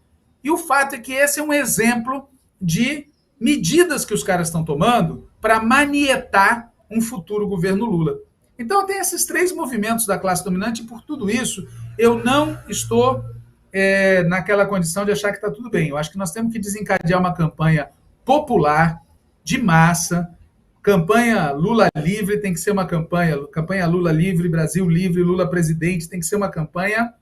E o fato é que esse é um exemplo de medidas que os caras estão tomando para manietar um futuro governo Lula. Então tem esses três movimentos da classe dominante e por tudo isso eu não estou naquela condição de achar que está tudo bem. Eu acho que nós temos que desencadear uma campanha popular, de massa. Campanha Lula livre tem que ser uma campanha Lula livre, Brasil livre, Lula presidente, tem que ser uma campanha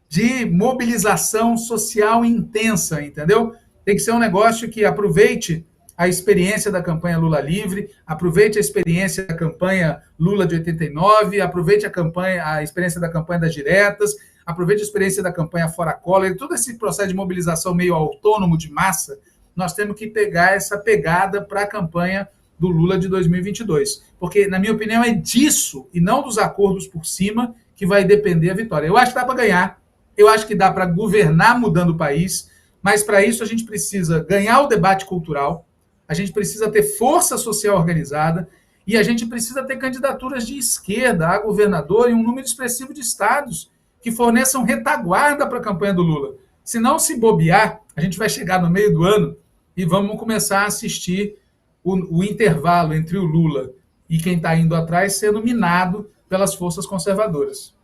de mobilização social intensa, entendeu? Tem que ser um negócio que aproveite a experiência da campanha Lula livre, aproveite a experiência da campanha Lula de 89, aproveite a experiência da campanha das diretas, aproveite a experiência da campanha Fora Collor, todo esse processo de mobilização meio autônomo de massa, nós temos que pegar essa pegada para a campanha do Lula de 2022. Porque, na minha opinião, é disso, e não dos acordos por cima, que vai depender a vitória. Eu acho que dá para ganhar, eu acho que dá para governar mudando o país, mas para isso a gente precisa ganhar o debate cultural, a gente precisa ter força social organizada e a gente precisa ter candidaturas de esquerda a governador em um número expressivo de estados que forneçam retaguarda para a campanha do Lula. Se não se bobear, a gente vai chegar no meio do ano e vamos começar a assistir o intervalo entre o Lula e quem está indo atrás sendo minado pelas forças conservadoras.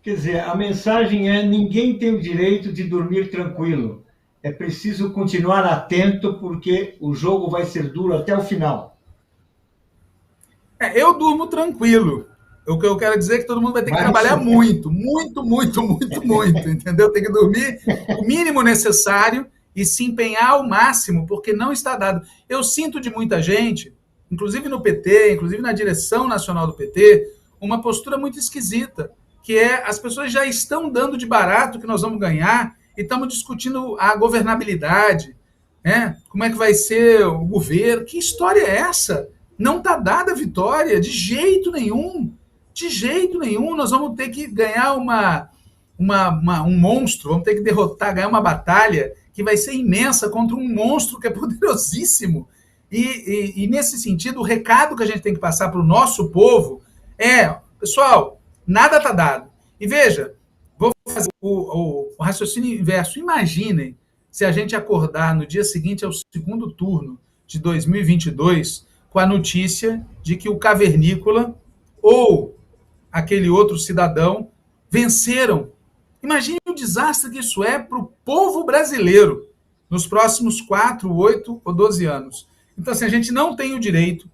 Quer dizer, a mensagem é: ninguém tem o direito de dormir tranquilo. é preciso continuar atento, porque o jogo vai ser duro até o final. Eu durmo tranquilo. O que eu quero dizer é que todo mundo vai ter que trabalhar muito, muito, muito, muito, muito, entendeu? Tem que dormir o mínimo necessário e se empenhar ao máximo, porque não está dado. Eu sinto de muita gente, inclusive no PT, inclusive na direção nacional do PT, uma postura muito esquisita, que é as pessoas já estão dando de barato que nós vamos ganhar e estamos discutindo a governabilidade, né? Como é que vai ser o governo? Que história é essa? Não está dada a vitória de jeito nenhum. De jeito nenhum. Nós vamos ter que ganhar um monstro, vamos ter que derrotar, ganhar uma batalha que vai ser imensa contra um monstro que é poderosíssimo. E nesse sentido, o recado que a gente tem que passar para o nosso povo é, pessoal, nada está dado. E veja, vou fazer o raciocínio inverso. Imaginem se a gente acordar no dia seguinte ao segundo turno de 2022 com a notícia de que o cavernícola ou aquele outro cidadão venceram. Imagine o desastre que isso é para o povo brasileiro nos próximos 4, 8 ou 12 anos. Então, assim, a gente não tem o direito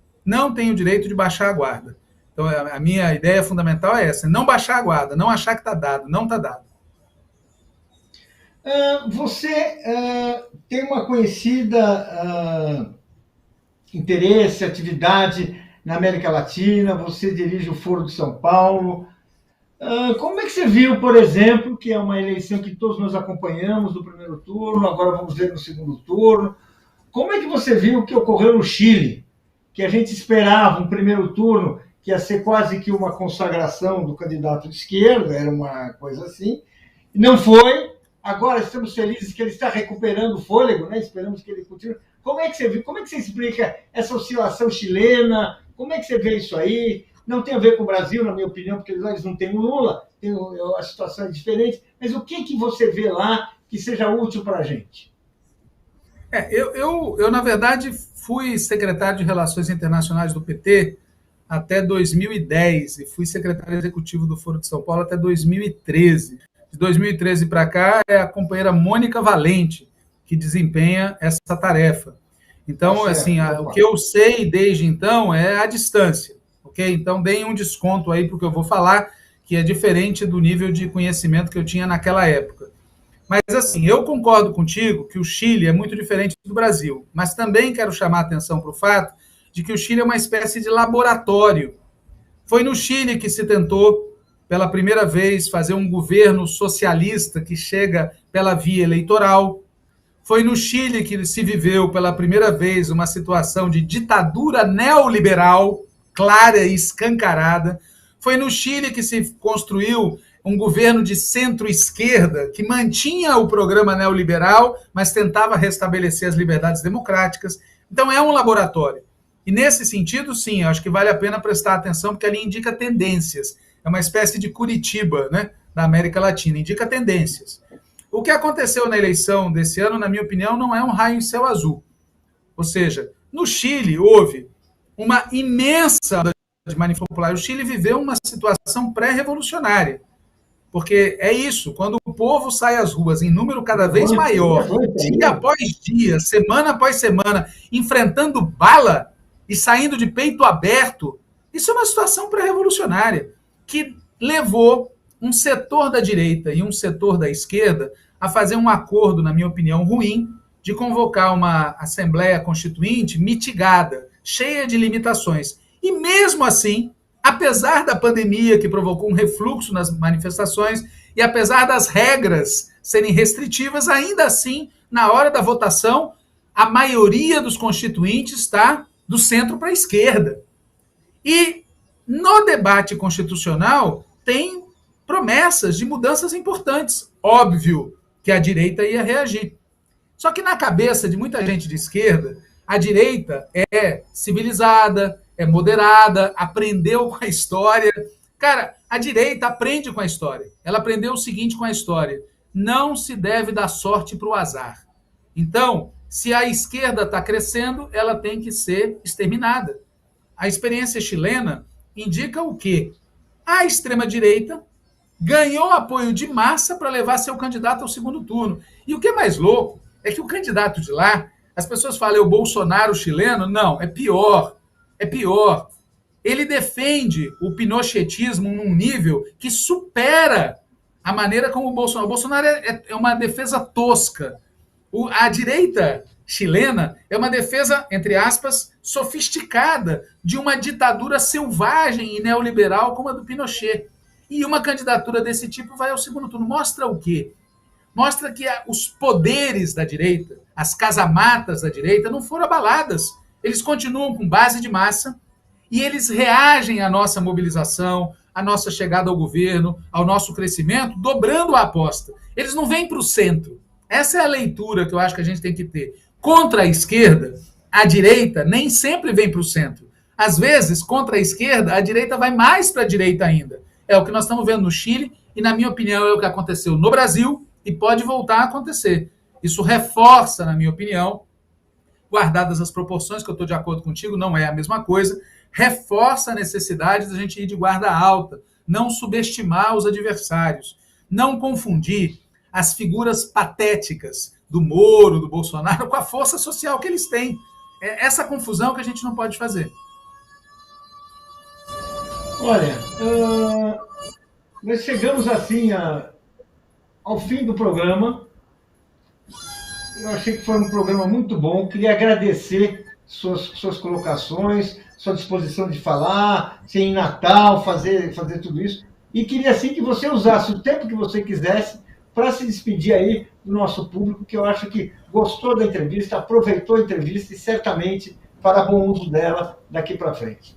de baixar a guarda. Então, a minha ideia fundamental é essa, não baixar a guarda, não achar que está dado, não está dado. Você tem uma conhecida interesse, atividade na América Latina, você dirige o Foro de São Paulo. Como é que você viu, por exemplo, que é uma eleição que todos nós acompanhamos no primeiro turno, agora vamos ver no segundo turno. Como é que você viu o que ocorreu no Chile? Que a gente esperava um primeiro turno que ia ser quase que uma consagração do candidato de esquerda, era uma coisa assim. Não foi. Agora estamos felizes que ele está recuperando o fôlego, né? Esperamos que ele continue. Como é que você viu? Como é que você explica essa oscilação chilena? Como é que você vê isso aí? Não tem a ver com o Brasil, na minha opinião, porque eles não têm o Lula, a situação é diferente. Mas o que você vê lá que seja útil para a gente? Eu, na verdade, fui secretário de Relações Internacionais do PT até 2010 e fui secretário executivo do Foro de São Paulo até 2013. De 2013 para cá é a companheira Mônica Valente que desempenha essa tarefa. Então, assim, o que eu sei desde então é a distância, ok? Então, deem um desconto aí para o que eu vou falar, que é diferente do nível de conhecimento que eu tinha naquela época. Mas, assim, eu concordo contigo que o Chile é muito diferente do Brasil, mas também quero chamar a atenção para o fato de que o Chile é uma espécie de laboratório. Foi no Chile que se tentou, pela primeira vez, fazer um governo socialista que chega pela via eleitoral. Foi no Chile que se viveu pela primeira vez uma situação de ditadura neoliberal, clara e escancarada. Foi no Chile que se construiu um governo de centro-esquerda que mantinha o programa neoliberal, mas tentava restabelecer as liberdades democráticas. Então, é um laboratório. E, nesse sentido, sim, acho que vale a pena prestar atenção, porque ali indica tendências. É uma espécie de Curitiba, né, da América Latina, indica tendências. O que aconteceu na eleição desse ano, na minha opinião, não é um raio em céu azul. Ou seja, no Chile houve uma imensa de manifestação popular. O Chile viveu uma situação pré-revolucionária. Porque é isso, quando o povo sai às ruas em número cada vez maior, dia após dia, semana após semana, enfrentando bala e saindo de peito aberto, isso é uma situação pré-revolucionária que levou um setor da direita e um setor da esquerda a fazer um acordo, na minha opinião, ruim, de convocar uma Assembleia Constituinte mitigada, cheia de limitações. E mesmo assim, apesar da pandemia que provocou um refluxo nas manifestações e apesar das regras serem restritivas, ainda assim, na hora da votação, a maioria dos constituintes está do centro para a esquerda. E no debate constitucional tem promessas de mudanças importantes. Óbvio que a direita ia reagir. Só que na cabeça de muita gente de esquerda, a direita é civilizada, é moderada, aprendeu com a história. Cara, a direita aprende com a história. Ela aprendeu o seguinte com a história: não se deve dar sorte para o azar. Então, se a esquerda está crescendo, ela tem que ser exterminada. A experiência chilena indica o quê? A extrema-direita ganhou apoio de massa para levar seu candidato ao segundo turno. E o que é mais louco é que o candidato de lá, as pessoas falam, é o Bolsonaro chileno? Não, é pior. É pior. Ele defende o pinochetismo num nível que supera a maneira como o Bolsonaro... O Bolsonaro é uma defesa tosca. A direita chilena é uma defesa, entre aspas, sofisticada de uma ditadura selvagem e neoliberal como a do Pinochet. E uma candidatura desse tipo vai ao segundo turno. Mostra o quê? Mostra que os poderes da direita, as casamatas da direita, não foram abaladas. Eles continuam com base de massa e eles reagem à nossa mobilização, à nossa chegada ao governo, ao nosso crescimento, dobrando a aposta. Eles não vêm para o centro. Essa é a leitura que eu acho que a gente tem que ter. Contra a esquerda, a direita nem sempre vem para o centro. Às vezes, contra a esquerda, a direita vai mais para a direita ainda. É o que nós estamos vendo no Chile e, na minha opinião, é o que aconteceu no Brasil e pode voltar a acontecer. Isso reforça, na minha opinião, guardadas as proporções, que eu estou de acordo contigo, não é a mesma coisa, reforça a necessidade da gente ir de guarda alta, não subestimar os adversários, não confundir as figuras patéticas do Moro, do Bolsonaro, com a força social que eles têm. É essa confusão que a gente não pode fazer. Olha, nós chegamos assim ao fim do programa. Eu achei que foi um programa muito bom. Queria agradecer suas colocações, sua disposição de falar, ser em Natal, fazer tudo isso. E queria, assim, que você usasse o tempo que você quisesse para se despedir aí do nosso público, que eu acho que gostou da entrevista, aproveitou a entrevista e certamente fará bom uso dela daqui para frente.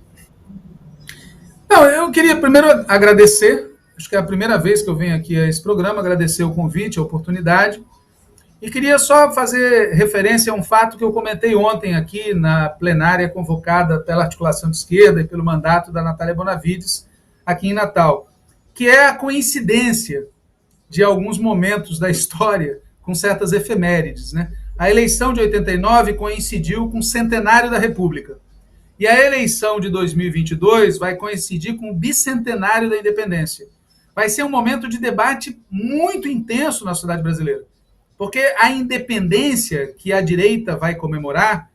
Não, eu queria primeiro agradecer, acho que é a primeira vez que eu venho aqui a esse programa, agradecer o convite, a oportunidade, e queria só fazer referência a um fato que eu comentei ontem aqui na plenária convocada pela Articulação de Esquerda e pelo mandato da Natália Bonavides aqui em Natal, que é a coincidência de alguns momentos da história com certas efemérides, né? A eleição de 89 coincidiu com o centenário da República. E a eleição de 2022 vai coincidir com o bicentenário da independência. Vai ser um momento de debate muito intenso na sociedade brasileira. Porque a independência que a direita vai comemorar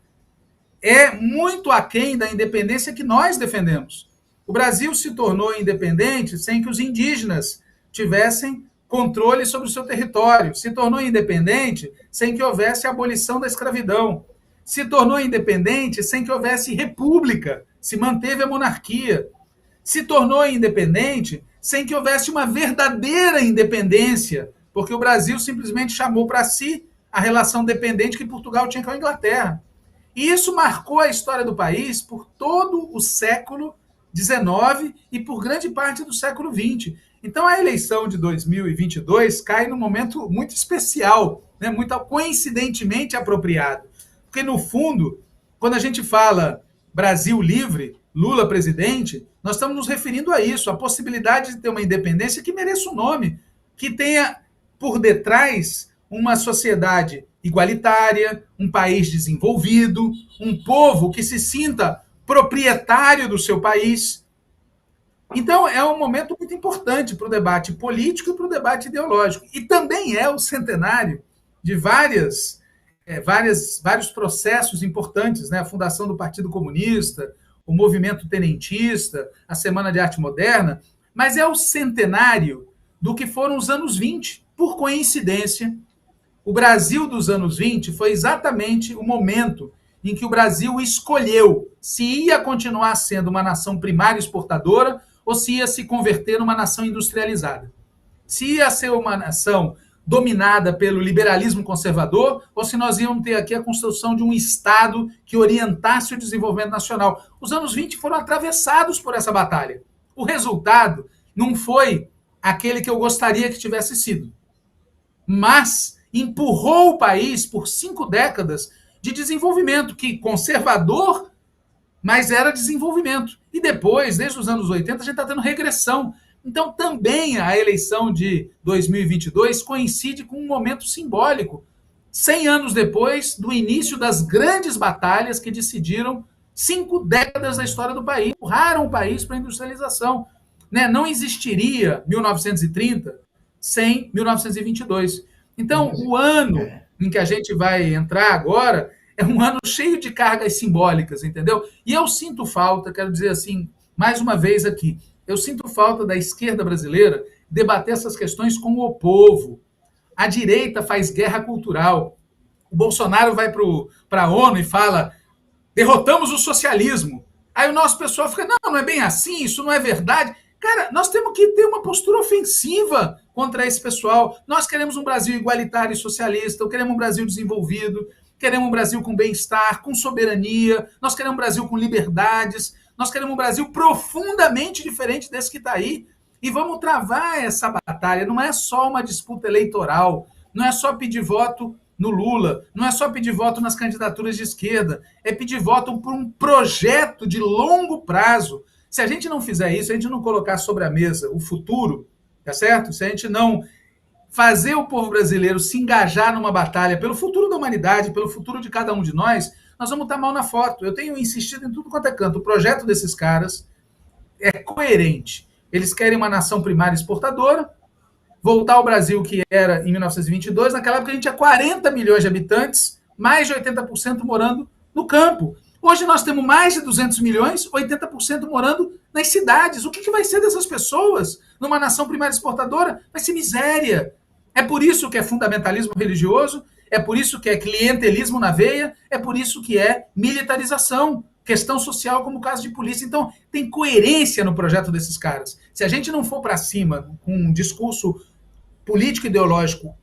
é muito aquém da independência que nós defendemos. O Brasil se tornou independente sem que os indígenas tivessem controle sobre o seu território. Se tornou independente sem que houvesse a abolição da escravidão. Se tornou independente sem que houvesse república, se manteve a monarquia. Se tornou independente sem que houvesse uma verdadeira independência, porque o Brasil simplesmente chamou para si a relação dependente que Portugal tinha com a Inglaterra. E isso marcou a história do país por todo o século XIX e por grande parte do século XX. Então, a eleição de 2022 cai num momento muito especial, né? Muito coincidentemente apropriado. Porque, no fundo, quando a gente fala Brasil livre, Lula presidente, nós estamos nos referindo a isso, a possibilidade de ter uma independência que mereça o nome, que tenha por detrás uma sociedade igualitária, um país desenvolvido, um povo que se sinta proprietário do seu país. Então, é um momento muito importante para o debate político e para o debate ideológico. E também é o centenário de vários processos importantes, né? A fundação do Partido Comunista, o movimento tenentista, a Semana de Arte Moderna, mas é o centenário do que foram os anos 20. Por coincidência, o Brasil dos anos 20 foi exatamente o momento em que o Brasil escolheu se ia continuar sendo uma nação primária exportadora ou se ia se converter numa nação industrializada. Se ia ser uma nação dominada pelo liberalismo conservador, ou se nós íamos ter aqui a construção de um Estado que orientasse o desenvolvimento nacional. Os anos 20 foram atravessados por essa batalha. O resultado não foi aquele que eu gostaria que tivesse sido, mas empurrou o país por 5 décadas de desenvolvimento, que conservador, mas era desenvolvimento. E depois, desde os anos 80, a gente está tendo regressão. Então, também a eleição de 2022 coincide com um momento simbólico, 100 anos depois do início das grandes batalhas que decidiram 5 décadas da história do país, empurraram o país para a industrialização. Né? Não existiria 1930 sem 1922. Então, o ano em que a gente vai entrar agora é um ano cheio de cargas simbólicas, entendeu? E eu sinto falta, quero dizer assim, mais uma vez aqui, eu sinto falta da esquerda brasileira debater essas questões com o povo. A direita faz guerra cultural. O Bolsonaro vai para a ONU e fala: derrotamos o socialismo. Aí o nosso pessoal fica: não, não é bem assim, isso não é verdade. Cara, nós temos que ter uma postura ofensiva contra esse pessoal. Nós queremos um Brasil igualitário e socialista, queremos um Brasil desenvolvido, queremos um Brasil com bem-estar, com soberania, nós queremos um Brasil com liberdades, nós queremos um Brasil profundamente diferente desse que está aí. E vamos travar essa batalha. Não é só uma disputa eleitoral, não é só pedir voto no Lula, não é só pedir voto nas candidaturas de esquerda, é pedir voto por um projeto de longo prazo. Se a gente não fizer isso, se a gente não colocar sobre a mesa o futuro, tá certo? Se a gente não fazer o povo brasileiro se engajar numa batalha pelo futuro da humanidade, pelo futuro de cada um de nós vamos estar mal na foto. Eu tenho insistido em tudo quanto é canto. O projeto desses caras é coerente. Eles querem uma nação primária exportadora, voltar ao Brasil que era em 1922. Naquela época a gente tinha 40 milhões de habitantes, mais de 80% morando no campo. Hoje nós temos mais de 200 milhões, 80% morando nas cidades. O que vai ser dessas pessoas numa nação primária exportadora? Vai ser miséria. É por isso que é fundamentalismo religioso, é por isso que é clientelismo na veia, é por isso que é militarização, questão social como caso de polícia. Então, tem coerência no projeto desses caras. Se a gente não for para cima com um discurso político-ideológico,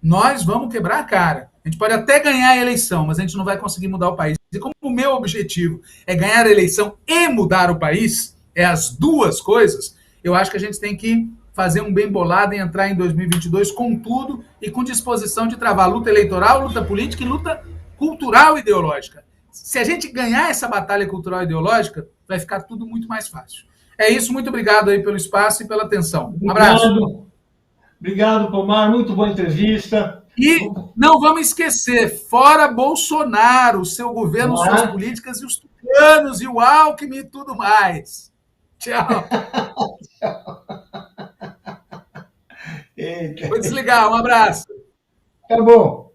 nós vamos quebrar a cara. A gente pode até ganhar a eleição, mas a gente não vai conseguir mudar o país. E como o meu objetivo é ganhar a eleição e mudar o país, é as duas coisas, eu acho que a gente tem que fazer um bem bolado e entrar em 2022 com tudo e com disposição de travar luta eleitoral, luta política e luta cultural e ideológica. Se a gente ganhar essa batalha cultural e ideológica, vai ficar tudo muito mais fácil. É isso, muito obrigado aí pelo espaço e pela atenção. Um abraço. Obrigado, Pomar, muito boa entrevista. E não vamos esquecer, fora Bolsonaro, seu governo, suas políticas, e os tucanos, e o Alckmin e tudo mais. Tchau. Eita. Vou desligar, um abraço. Tá bom.